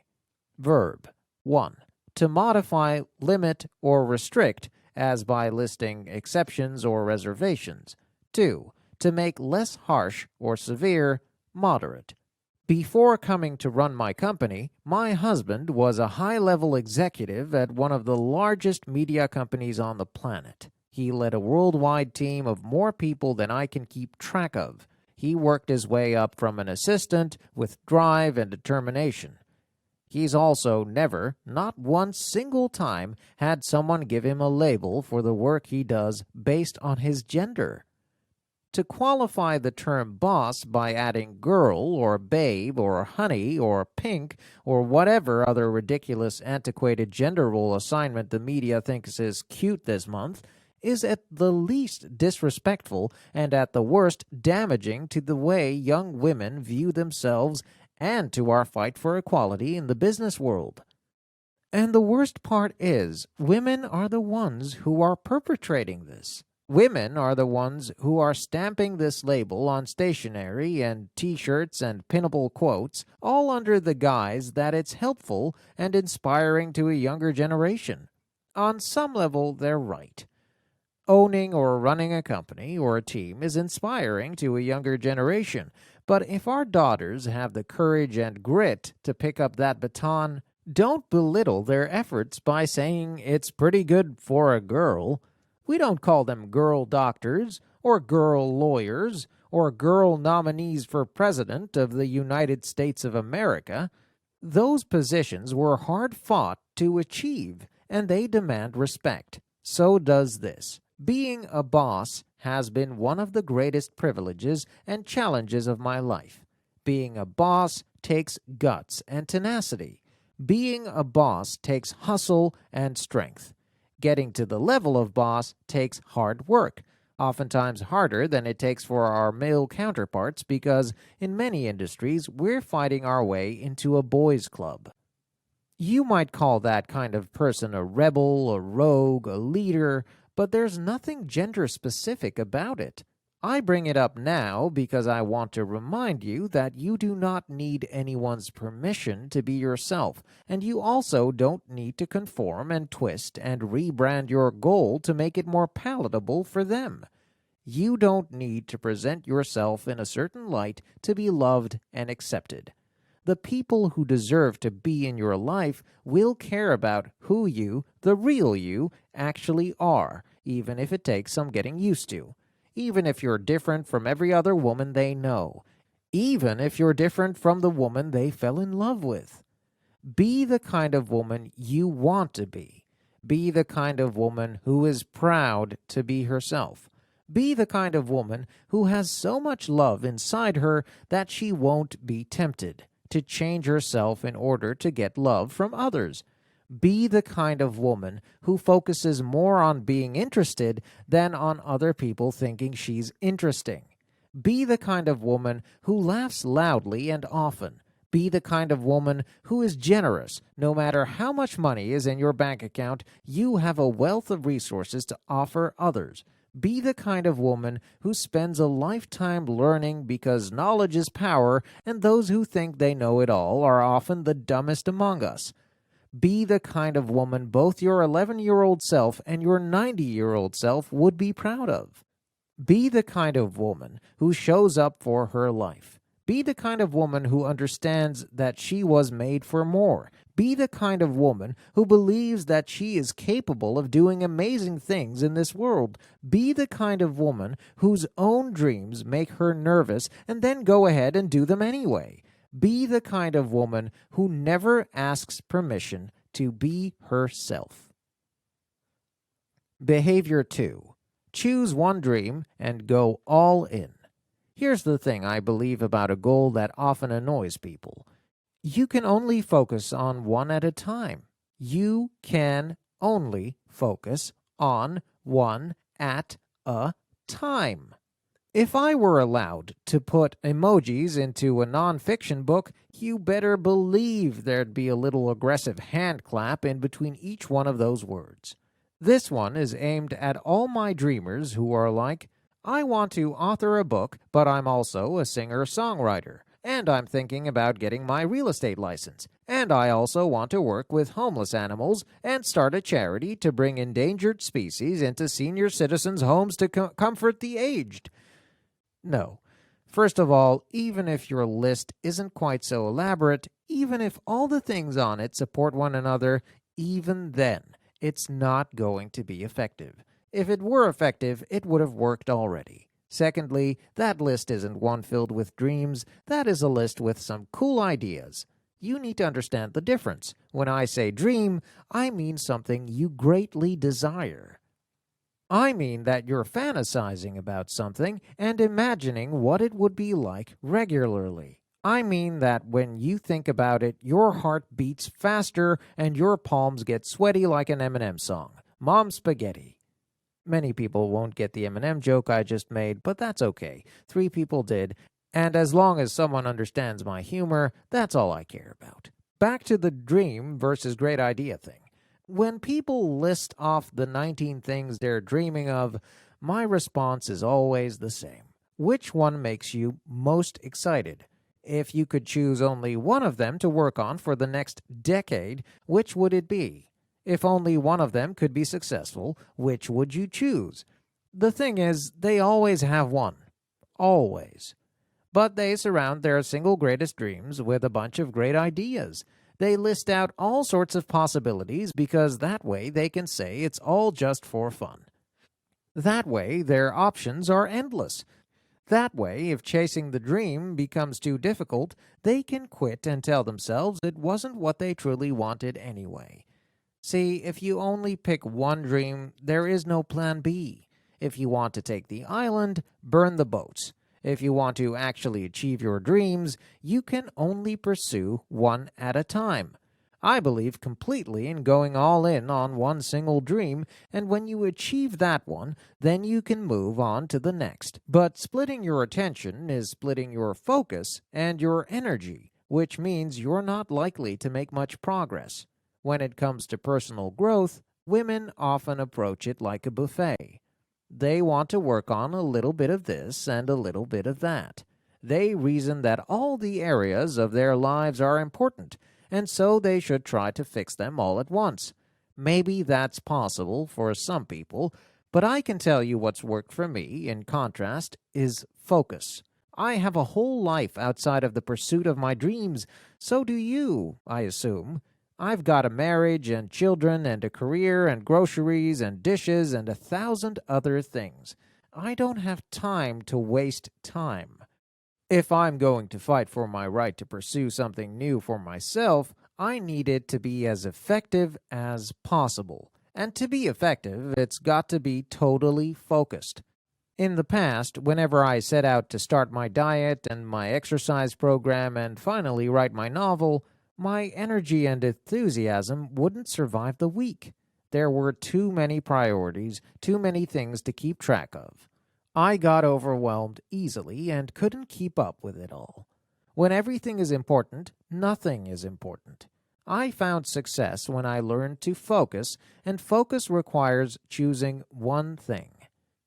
Verb. 1. To modify, limit, or restrict, as by listing exceptions or reservations. 2. To make less harsh or severe, moderate. Before coming to run my company, my husband was a high-level executive at one of the largest media companies on the planet. He led a worldwide team of more people than I can keep track of. He worked his way up from an assistant with drive and determination. He's also never, not one single time, had someone give him a label for the work he does based on his gender. To qualify the term boss by adding girl or babe or honey or pink or whatever other ridiculous antiquated gender role assignment the media thinks is cute this month is at the least disrespectful and at the worst damaging to the way young women view themselves and to our fight for equality in the business world. And the worst part is, women are the ones who are perpetrating this. Women are the ones who are stamping this label on stationery and t-shirts and pinnable quotes, all under the guise that it's helpful and inspiring to a younger generation. On some level, they're right. Owning or running a company or a team is inspiring to a younger generation, but if our daughters have the courage and grit to pick up that baton, don't belittle their efforts by saying it's pretty good for a girl. We don't call them girl doctors or girl lawyers or girl nominees for president of the United States of America. Those positions were hard fought to achieve, and they demand respect. So does this. Being a boss has been one of the greatest privileges and challenges of my life. Being a boss takes guts and tenacity. Being a boss takes hustle and strength. Getting to the level of boss takes hard work, oftentimes harder than it takes for our male counterparts because in many industries we're fighting our way into a boys' club. You might call that kind of person a rebel, a rogue, a leader, but there's nothing gender-specific about it. I bring it up now because I want to remind you that you do not need anyone's permission to be yourself, and you also don't need to conform and twist and rebrand your goal to make it more palatable for them. You don't need to present yourself in a certain light to be loved and accepted. The people who deserve to be in your life will care about who you, the real you, actually are, even if it takes some getting used to. Even if you're different from every other woman they know. Even if you're different from the woman they fell in love with. Be the kind of woman you want to be. Be the kind of woman who is proud to be herself. Be the kind of woman who has so much love inside her that she won't be tempted to change herself in order to get love from others. Be the kind of woman who focuses more on being interested than on other people thinking she's interesting. Be the kind of woman who laughs loudly and often. Be the kind of woman who is generous. No matter how much money is in your bank account, you have a wealth of resources to offer others. Be the kind of woman who spends a lifetime learning because knowledge is power, and those who think they know it all are often the dumbest among us. Be the kind of woman both your 11-year-old self and your 90-year-old self would be proud of. Be the kind of woman who shows up for her life. Be the kind of woman who understands that she was made for more. Be the kind of woman who believes that she is capable of doing amazing things in this world. Be the kind of woman whose own dreams make her nervous and then go ahead and do them anyway. Be the kind of woman who never asks permission to be herself. Behavior 2. Choose one dream and go all in. Here's the thing I believe about a goal that often annoys people. You can only focus on one at a time. You can only focus on one at a time. If I were allowed to put emojis into a nonfiction book, you better believe there'd be a little aggressive hand clap in between each one of those words. This one is aimed at all my dreamers who are like, I want to author a book, but I'm also a singer-songwriter, and I'm thinking about getting my real estate license, and I also want to work with homeless animals and start a charity to bring endangered species into senior citizens' homes to comfort the aged. No. First of all, even if your list isn't quite so elaborate, even if all the things on it support one another, even then, it's not going to be effective. If it were effective, it would have worked already. Secondly, that list isn't one filled with dreams. That is a list with some cool ideas. You need to understand the difference. When I say dream, I mean something you greatly desire. I mean that you're fantasizing about something and imagining what it would be like regularly. I mean that when you think about it, your heart beats faster and your palms get sweaty like an Eminem song. Mom Spaghetti. Many people won't get the M&M joke I just made, but that's okay. 3 people did, and as long as someone understands my humor, that's all I care about. Back to the dream versus great idea thing. When people list off the 19 things they're dreaming of, my response is always the same. Which one makes you most excited? If you could choose only one of them to work on for the next decade, which would it be? If only one of them could be successful, which would you choose? The thing is, they always have one. Always. But they surround their single greatest dreams with a bunch of great ideas. They list out all sorts of possibilities because that way they can say it's all just for fun. That way, their options are endless. That way, if chasing the dream becomes too difficult, they can quit and tell themselves it wasn't what they truly wanted anyway. See, if you only pick one dream, there is no plan B. If you want to take the island, burn the boats. If you want to actually achieve your dreams, you can only pursue one at a time. I believe completely in going all in on one single dream, and when you achieve that one, then you can move on to the next. But splitting your attention is splitting your focus and your energy, which means you're not likely to make much progress. When it comes to personal growth, women often approach it like a buffet. They want to work on a little bit of this and a little bit of that. They reason that all the areas of their lives are important, and so they should try to fix them all at once. Maybe that's possible for some people, but I can tell you what's worked for me, in contrast, is focus. I have a whole life outside of the pursuit of my dreams. So do you, I assume. I've got a marriage and children and a career and groceries and dishes and 1,000 other things. I don't have time to waste time. If I'm going to fight for my right to pursue something new for myself, I need it to be as effective as possible. And to be effective, it's got to be totally focused. In the past, whenever I set out to start my diet and my exercise program and finally write my novel, my energy and enthusiasm wouldn't survive the week. There were too many priorities, too many things to keep track of. I got overwhelmed easily and couldn't keep up with it all. When everything is important, nothing is important. I found success when I learned to focus, and focus requires choosing one thing.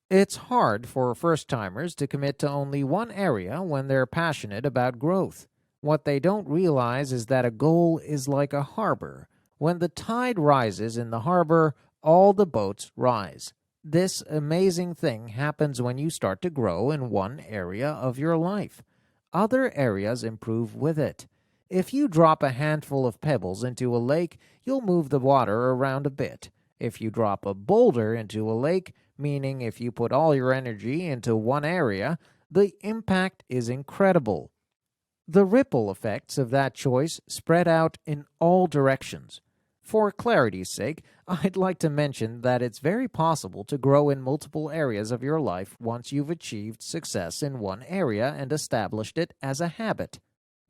It's hard for first-timers to commit to only one area when they're passionate about growth. What they don't realize is that a goal is like a harbor. When the tide rises in the harbor, all the boats rise. This amazing thing happens when you start to grow in one area of your life. Other areas improve with it. If you drop a handful of pebbles into a lake, you'll move the water around a bit. If you drop a boulder into a lake, meaning if you put all your energy into one area, the impact is incredible. The ripple effects of that choice spread out in all directions. For clarity's sake, I'd like to mention that it's very possible to grow in multiple areas of your life once you've achieved success in one area and established it as a habit.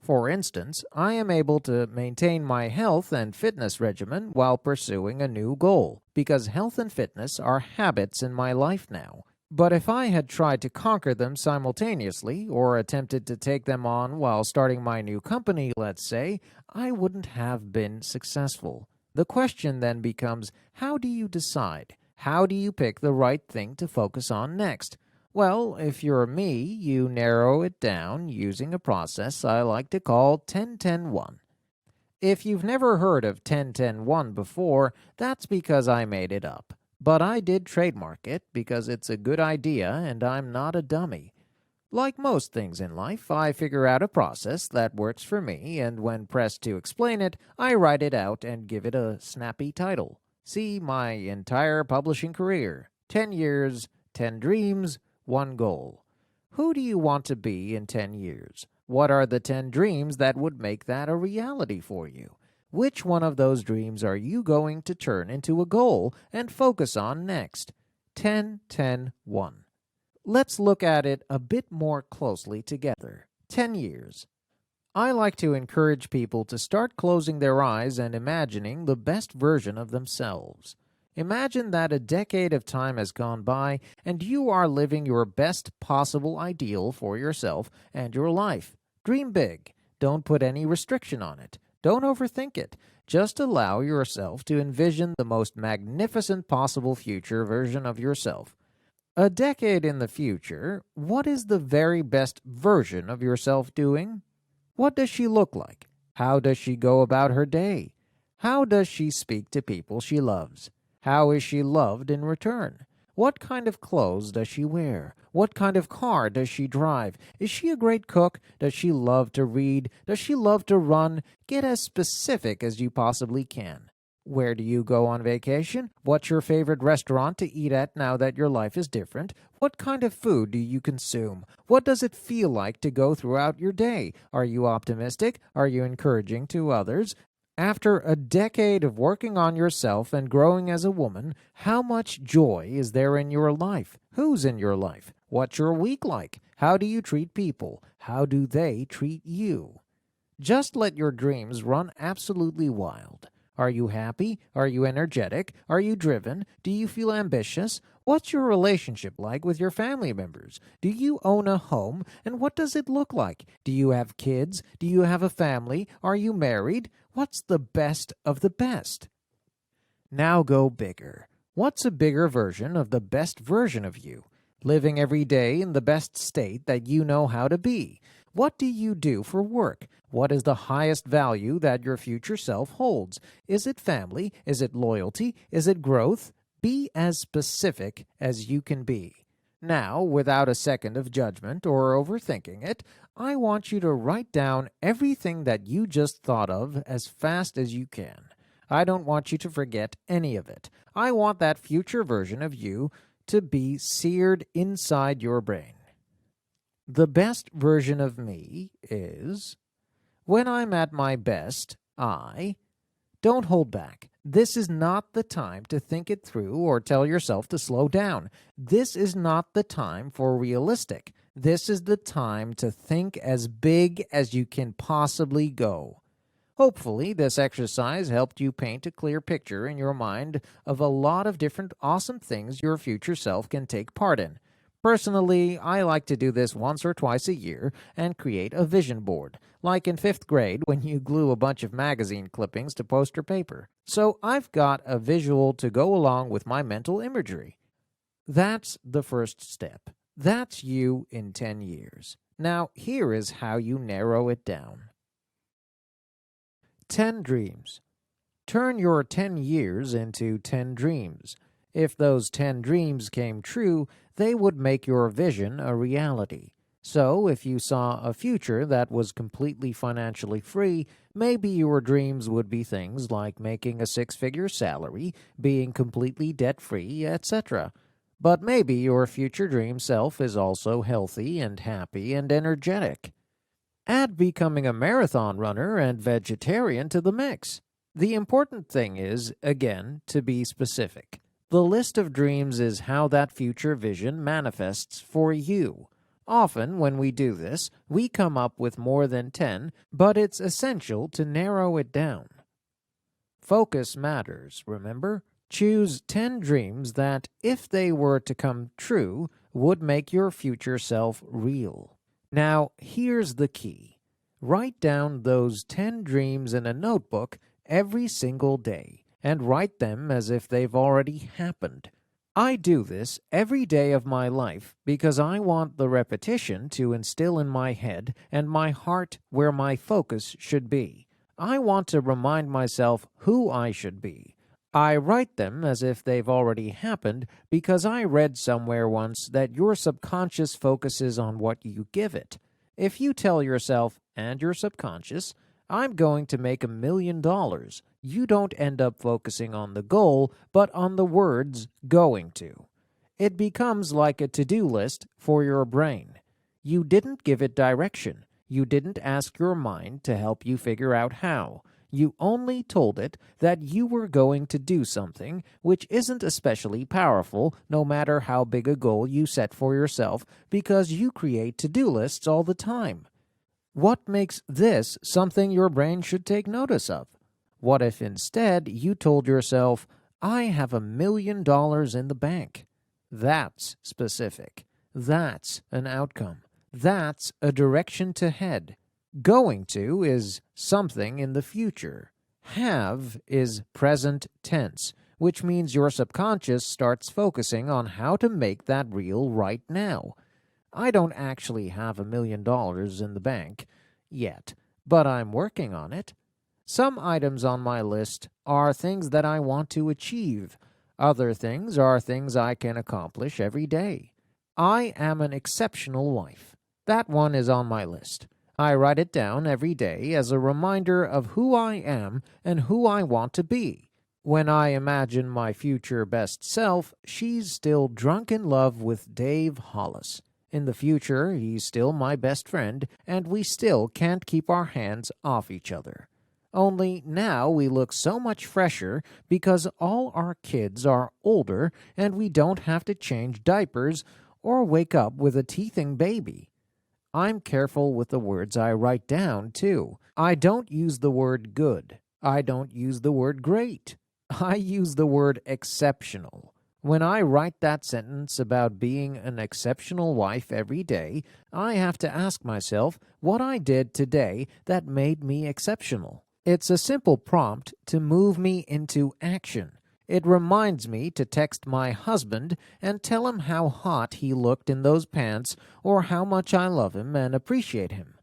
For instance, I am able to maintain my health and fitness regimen while pursuing a new goal, because health and fitness are habits in my life now. But if I had tried to conquer them simultaneously, or attempted to take them on while starting my new company, let's say, I wouldn't have been successful. The question then becomes, how do you decide? How do you pick the right thing to focus on next? Well, if you're me, you narrow it down using a process I like to call 10-10-1. If you've never heard of 10-10-1 before, that's because I made it up. But I did trademark it because it's a good idea and I'm not a dummy. Like most things in life, I figure out a process that works for me, and when pressed to explain it, I write it out and give it a snappy title. See my entire publishing career. 10 years, 10 dreams, 1 goal. Who do you want to be in 10 years? What are the 10 dreams that would make that a reality for you? Which one of those dreams are you going to turn into a goal and focus on next? 10-10-1. Let's look at it a bit more closely together. 10 years. I like to encourage people to start closing their eyes and imagining the best version of themselves. Imagine that a decade of time has gone by and you are living your best possible ideal for yourself and your life. Dream big. Don't put any restriction on it. Don't overthink it. Just allow yourself to envision the most magnificent possible future version of yourself. A decade in the future, what is the very best version of yourself doing? What does she look like? How does she go about her day? How does she speak to people she loves? How is she loved in return? What kind of clothes does she wear? What kind of car does she drive? Is she a great cook? Does she love to read? Does she love to run? Get as specific as you possibly can. Where do you go on vacation? What's your favorite restaurant to eat at now that your life is different? What kind of food do you consume? What does it feel like to go throughout your day? Are you optimistic? Are you encouraging to others? After a decade of working on yourself and growing as a woman, how much joy is there in your life? Who's in your life? What's your week like? How do you treat people? How do they treat you? Just let your dreams run absolutely wild. Are you happy? Are you energetic? Are you driven? Do you feel ambitious? What's your relationship like with your family members? Do you own a home? And what does it look like? Do you have kids? Do you have a family? Are you married? What's the best of the best? Now go bigger. What's a bigger version of the best version of you? Living every day in the best state that you know how to be. What do you do for work? What is the highest value that your future self holds? Is it family? Is it loyalty? Is it growth? Be as specific as you can be. Now, without a second of judgment or overthinking it, I want you to write down everything that you just thought of as fast as you can. I don't want you to forget any of it. I want that future version of you to be seared inside your brain. The best version of me is, when I'm at my best, don't hold back. This is not the time to think it through or tell yourself to slow down. This is not the time for realistic. This is the time to think as big as you can possibly go. Hopefully, this exercise helped you paint a clear picture in your mind of a lot of different awesome things your future self can take part in. Personally, I like to do this once or twice a year and create a vision board, like in 5th grade when you glue a bunch of magazine clippings to poster paper. So I've got a visual to go along with my mental imagery. That's the first step. That's you in 10 years. Now, here is how you narrow it down. 10 dreams. Turn your 10 years into 10 dreams. If those 10 dreams came true, they would make your vision a reality. So, if you saw a future that was completely financially free, maybe your dreams would be things like making a 6-figure salary, being completely debt-free, etc. But maybe your future dream self is also healthy and happy and energetic. Add becoming a marathon runner and vegetarian to the mix. The important thing is, again, to be specific. The list of dreams is how that future vision manifests for you. Often, when we do this, we come up with more than 10, but it's essential to narrow it down. Focus matters, remember? Choose 10 dreams that, if they were to come true, would make your future self real. Now, here's the key. Write down those 10 dreams in a notebook every single day, and write them as if they've already happened. I do this every day of my life because I want the repetition to instill in my head and my heart where my focus should be. I want to remind myself who I should be. I write them as if they've already happened because I read somewhere once that your subconscious focuses on what you give it. If you tell yourself and your subconscious, I'm going to make $1 million, you don't end up focusing on the goal, but on the words going to. It becomes like a to-do list for your brain. You didn't give it direction. You didn't ask your mind to help you figure out how. You only told it that you were going to do something, which isn't especially powerful no matter how big a goal you set for yourself, because you create to-do lists all the time. What makes this something your brain should take notice of? What if instead you told yourself, I have $1 million in the bank. That's specific. That's an outcome. That's a direction to head. Going to is something in the future. Have is present tense, which means your subconscious starts focusing on how to make that real right now. I don't actually have $1 million in the bank yet, but I'm working on it. Some items on my list are things that I want to achieve. Other things are things I can accomplish every day. I am an exceptional wife. That one is on my list. I write it down every day as a reminder of who I am and who I want to be. When I imagine my future best self, she's still drunk in love with Dave Hollis. In the future, he's still my best friend, and we still can't keep our hands off each other. Only now we look so much fresher because all our kids are older and we don't have to change diapers or wake up with a teething baby. I'm careful with the words I write down, too. I don't use the word good. I don't use the word great. I use the word exceptional. When I write that sentence about being an exceptional wife every day, I have to ask myself what I did today that made me exceptional. It's a simple prompt to move me into action. It reminds me to text my husband and tell him how hot he looked in those pants or how much I love him and appreciate him.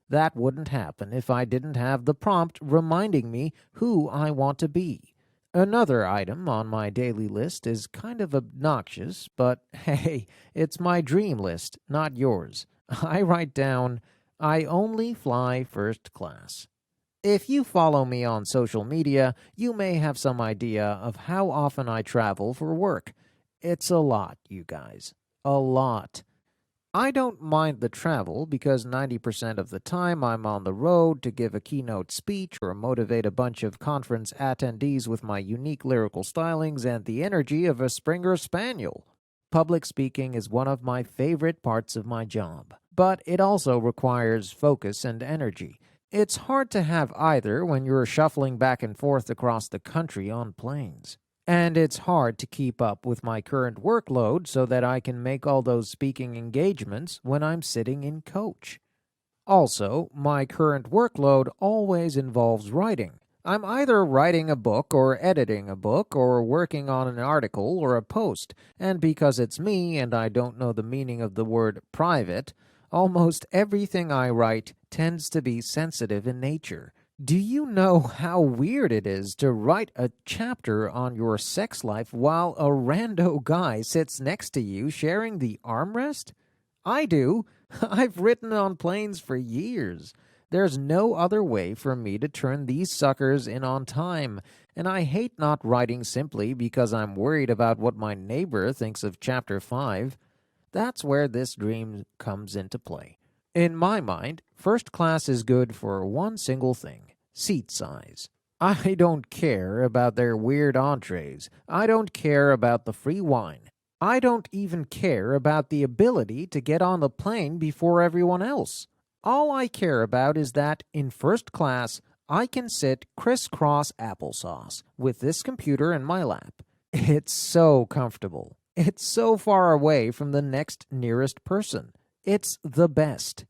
That wouldn't happen if I didn't have the prompt reminding me who I want to be. Another item on my daily list is kind of obnoxious, but hey, it's my dream list, not yours. I write down, I only fly first class. If you follow me on social media, you may have some idea of how often I travel for work. It's a lot, you guys. A lot. I don't mind the travel because 90% of the time I'm on the road to give a keynote speech or motivate a bunch of conference attendees with my unique lyrical stylings and the energy of a Springer Spaniel. Public speaking is one of my favorite parts of my job, but it also requires focus and energy. It's hard to have either when you're shuffling back and forth across the country on planes. And it's hard to keep up with my current workload so that I can make all those speaking engagements when I'm sitting in coach. Also, my current workload always involves writing. I'm either writing a book or editing a book or working on an article or a post, and because it's me and I don't know the meaning of the word private, almost everything I write tends to be sensitive in nature. Do you know how weird it is to write a chapter on your sex life while a rando guy sits next to you sharing the armrest? I do. I've written on planes for years. There's no other way for me to turn these suckers in on time, and I hate not writing simply because I'm worried about what my neighbor thinks of Chapter 5. That's where this dream comes into play. In my mind, first class is good for one single thing: seat size. I don't care about their weird entrees. I don't care about the free wine. I don't even care about the ability to get on the plane before everyone else. All I care about is that in first class, I can sit crisscross applesauce with this computer in my lap. It's so comfortable. It's so far away from the next nearest person. It's the best.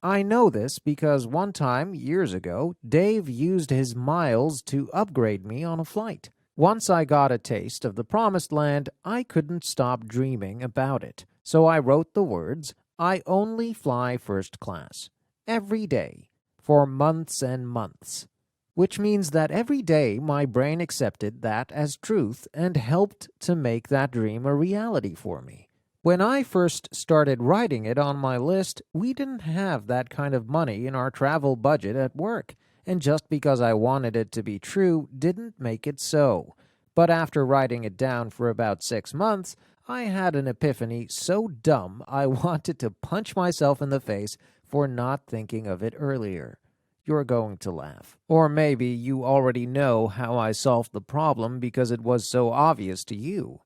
I know this because one time, years ago, Dave used his miles to upgrade me on a flight. Once I got a taste of the promised land, I couldn't stop dreaming about it. So I wrote the words, I only fly first class, every day, for months and months. Which means that every day my brain accepted that as truth and helped to make that dream a reality for me. When I first started writing it on my list, we didn't have that kind of money in our travel budget at work, and just because I wanted it to be true didn't make it so. But after writing it down for about 6 months, I had an epiphany so dumb I wanted to punch myself in the face for not thinking of it earlier. You're going to laugh. Or maybe you already know how I solved the problem because it was so obvious to you.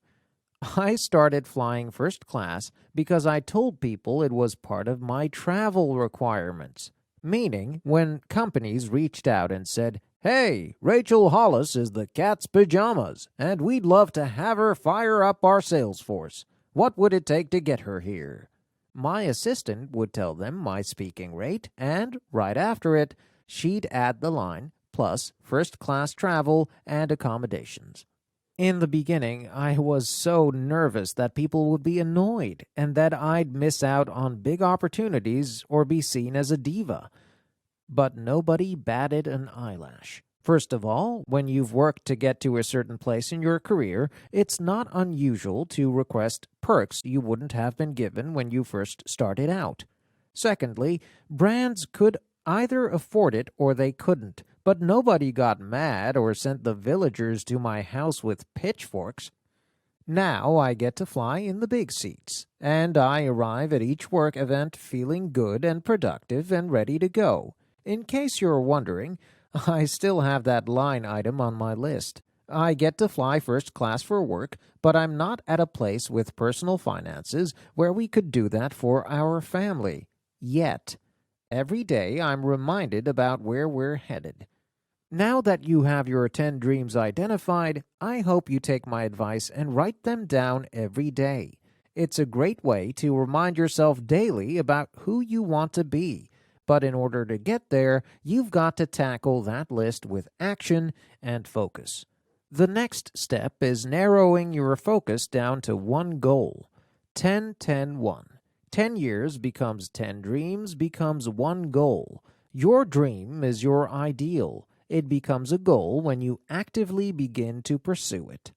I started flying first class because I told people it was part of my travel requirements. Meaning, when companies reached out and said, Hey, Rachel Hollis is the cat's pajamas, and we'd love to have her fire up our sales force. What would it take to get her here? My assistant would tell them my speaking rate, and right after it, she'd add the line, plus first-class travel and accommodations. In the beginning, I was so nervous that people would be annoyed and that I'd miss out on big opportunities or be seen as a diva. But nobody batted an eyelash. First of all, when you've worked to get to a certain place in your career, it's not unusual to request perks you wouldn't have been given when you first started out. Secondly, brands could either afford it or they couldn't, but nobody got mad or sent the villagers to my house with pitchforks. Now I get to fly in the big seats, and I arrive at each work event feeling good and productive and ready to go. In case you're wondering, I still have that line item on my list. I get to fly first class for work, but I'm not at a place with personal finances where we could do that for our family. Yet. Every day I'm reminded about where we're headed. Now that you have your 10 dreams identified, I hope you take my advice and write them down every day. It's a great way to remind yourself daily about who you want to be. But in order to get there, you've got to tackle that list with action and focus. The next step is narrowing your focus down to one goal. 10-10-1. 10 years becomes 10 dreams becomes one goal. Your dream is your ideal. It becomes a goal when you actively begin to pursue it.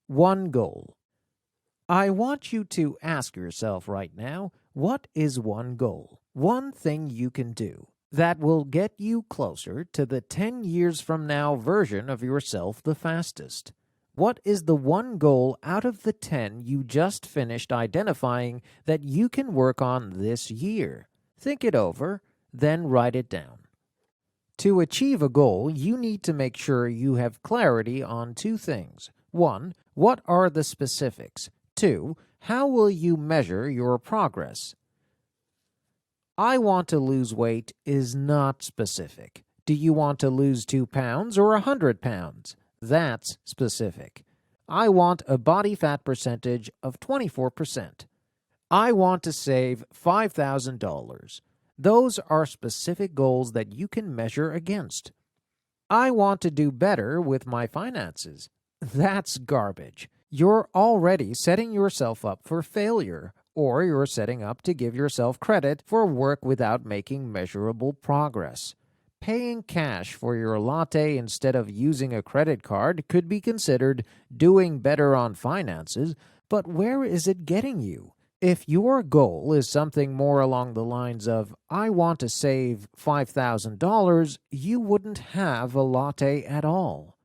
One goal. I want you to ask yourself right now, what is one goal? One thing you can do that will get you closer to the 10 years from now version of yourself the fastest. What is the one goal out of the 10 you just finished identifying that you can work on this year? Think it over, then write it down. To achieve a goal, you need to make sure you have clarity on two things. 1. What are the specifics? 2. How will you measure your progress? I want to lose weight is not specific. Do you want to lose 2 pounds or 100 pounds? That's specific. I want a body fat percentage of 24%. I want to save $5,000. Those are specific goals that you can measure against. I want to do better with my finances. That's garbage. You're already setting yourself up for failure, or you're setting up to give yourself credit for work without making measurable progress. Paying cash for your latte instead of using a credit card could be considered doing better on finances, but where is it getting you? If your goal is something more along the lines of, I want to save $5,000, you wouldn't have a latte at all.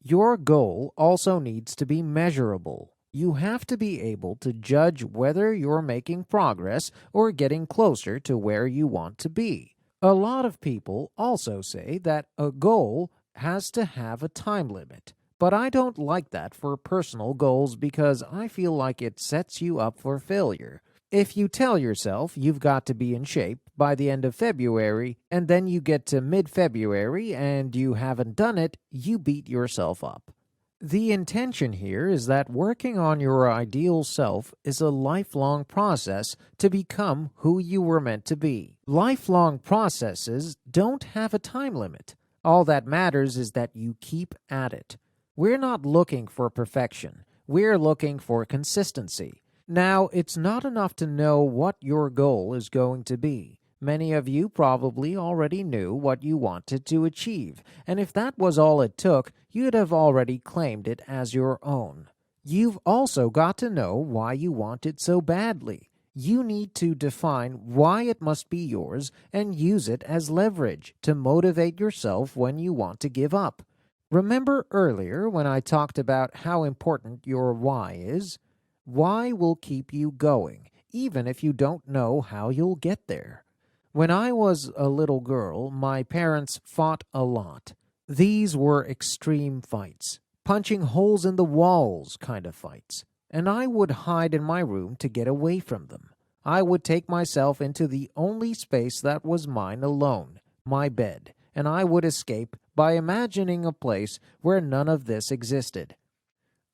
Your goal also needs to be measurable. You have to be able to judge whether you're making progress or getting closer to where you want to be. A lot of people also say that a goal has to have a time limit, but I don't like that for personal goals because I feel like it sets you up for failure. If you tell yourself you've got to be in shape by the end of February and then you get to mid-February and you haven't done it, you beat yourself up. The intention here is that working on your ideal self is a lifelong process to become who you were meant to be. Lifelong processes don't have a time limit. All that matters is that you keep at it. We're not looking for perfection. We're looking for consistency. Now, it's not enough to know what your goal is going to be. Many of you probably already knew what you wanted to achieve, and if that was all it took, you'd have already claimed it as your own. You've also got to know why you want it so badly. You need to define why it must be yours and use it as leverage to motivate yourself when you want to give up. Remember earlier when I talked about how important your why is? Why will keep you going, even if you don't know how you'll get there. When I was a little girl, my parents fought a lot. These were extreme fights, punching holes in the walls kind of fights, and I would hide in my room to get away from them. I would take myself into the only space that was mine alone, my bed, and I would escape by imagining a place where none of this existed.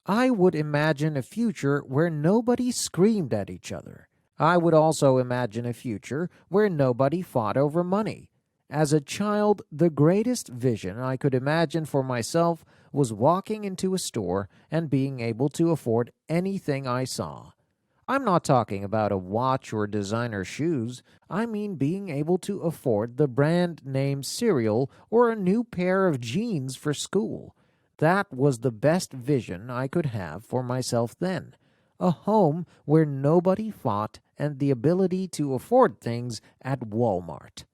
I would imagine a future where nobody screamed at each other. I would also imagine a future where nobody fought over money. As a child, the greatest vision I could imagine for myself was walking into a store and being able to afford anything I saw. I'm not talking about a watch or designer shoes. I mean being able to afford the brand name cereal or a new pair of jeans for school. That was the best vision I could have for myself then. A home where nobody fought and the ability to afford things at Walmart.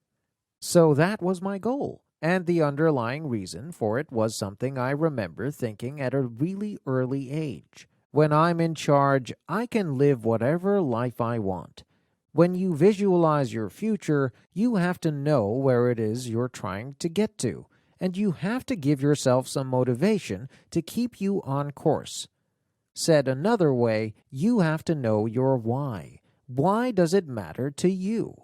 So that was my goal, and the underlying reason for it was something I remember thinking at a really early age. When I'm in charge, I can live whatever life I want. When you visualize your future, you have to know where it is you're trying to get to, and you have to give yourself some motivation to keep you on course. Said another way, you have to know your why. Why does it matter to you?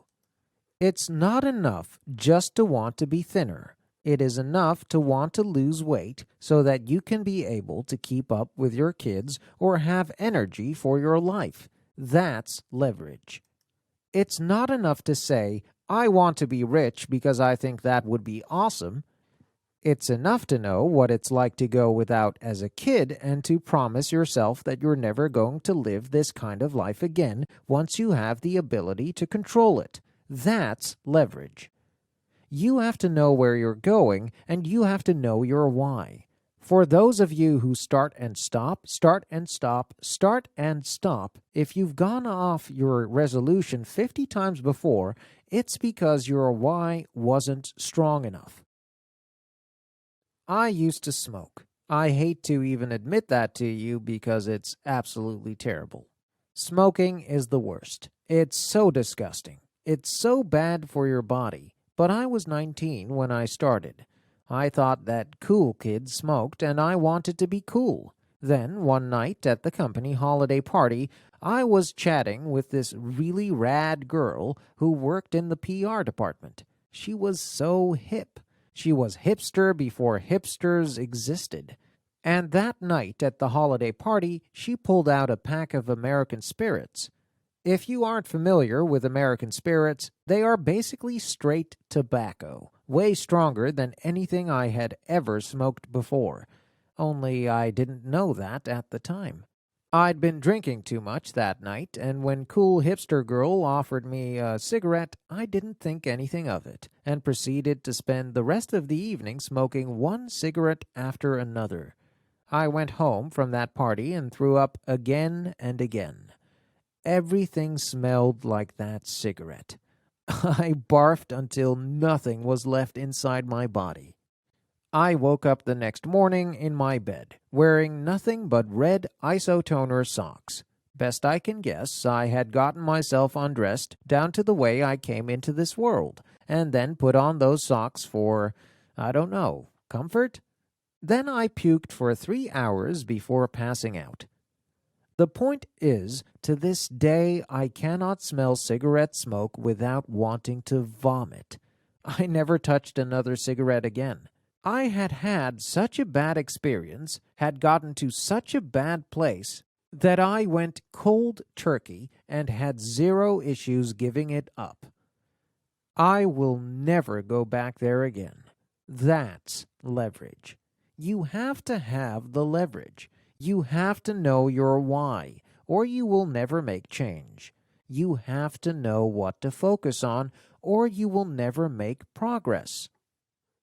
It's not enough just to want to be thinner. It is enough to want to lose weight so that you can be able to keep up with your kids or have energy for your life. That's leverage. It's not enough to say, I want to be rich because I think that would be awesome. It's enough to know what it's like to go without as a kid and to promise yourself that you're never going to live this kind of life again once you have the ability to control it. That's leverage. You have to know where you're going, and you have to know your why. For those of you who start and stop, start and stop, start and stop, if you've gone off your resolution 50 times before, it's because your why wasn't strong enough. I used to smoke. I hate to even admit that to you because it's absolutely terrible. Smoking is the worst. It's so disgusting. It's so bad for your body. But I was 19 when I started. I thought that cool kids smoked and I wanted to be cool. Then, one night at the company holiday party, I was chatting with this really rad girl who worked in the PR department. She was so hip. She was hipster before hipsters existed. And that night at the holiday party, she pulled out a pack of American Spirits. If you aren't familiar with American Spirits, they are basically straight tobacco, way stronger than anything I had ever smoked before. Only I didn't know that at the time. I'd been drinking too much that night, and when cool hipster girl offered me a cigarette, I didn't think anything of it, and proceeded to spend the rest of the evening smoking one cigarette after another. I went home from that party and threw up again and again. Everything smelled like that cigarette. I barfed until nothing was left inside my body. I woke up the next morning in my bed, wearing nothing but red isotoner socks. Best I can guess, I had gotten myself undressed down to the way I came into this world, and then put on those socks for, I don't know, comfort? Then I puked for 3 hours before passing out. The point is, to this day, I cannot smell cigarette smoke without wanting to vomit. I never touched another cigarette again. I had had such a bad experience, had gotten to such a bad place, that I went cold turkey and had zero issues giving it up. I will never go back there again. That's leverage. You have to have the leverage. You have to know your why, or you will never make change. You have to know what to focus on, or you will never make progress.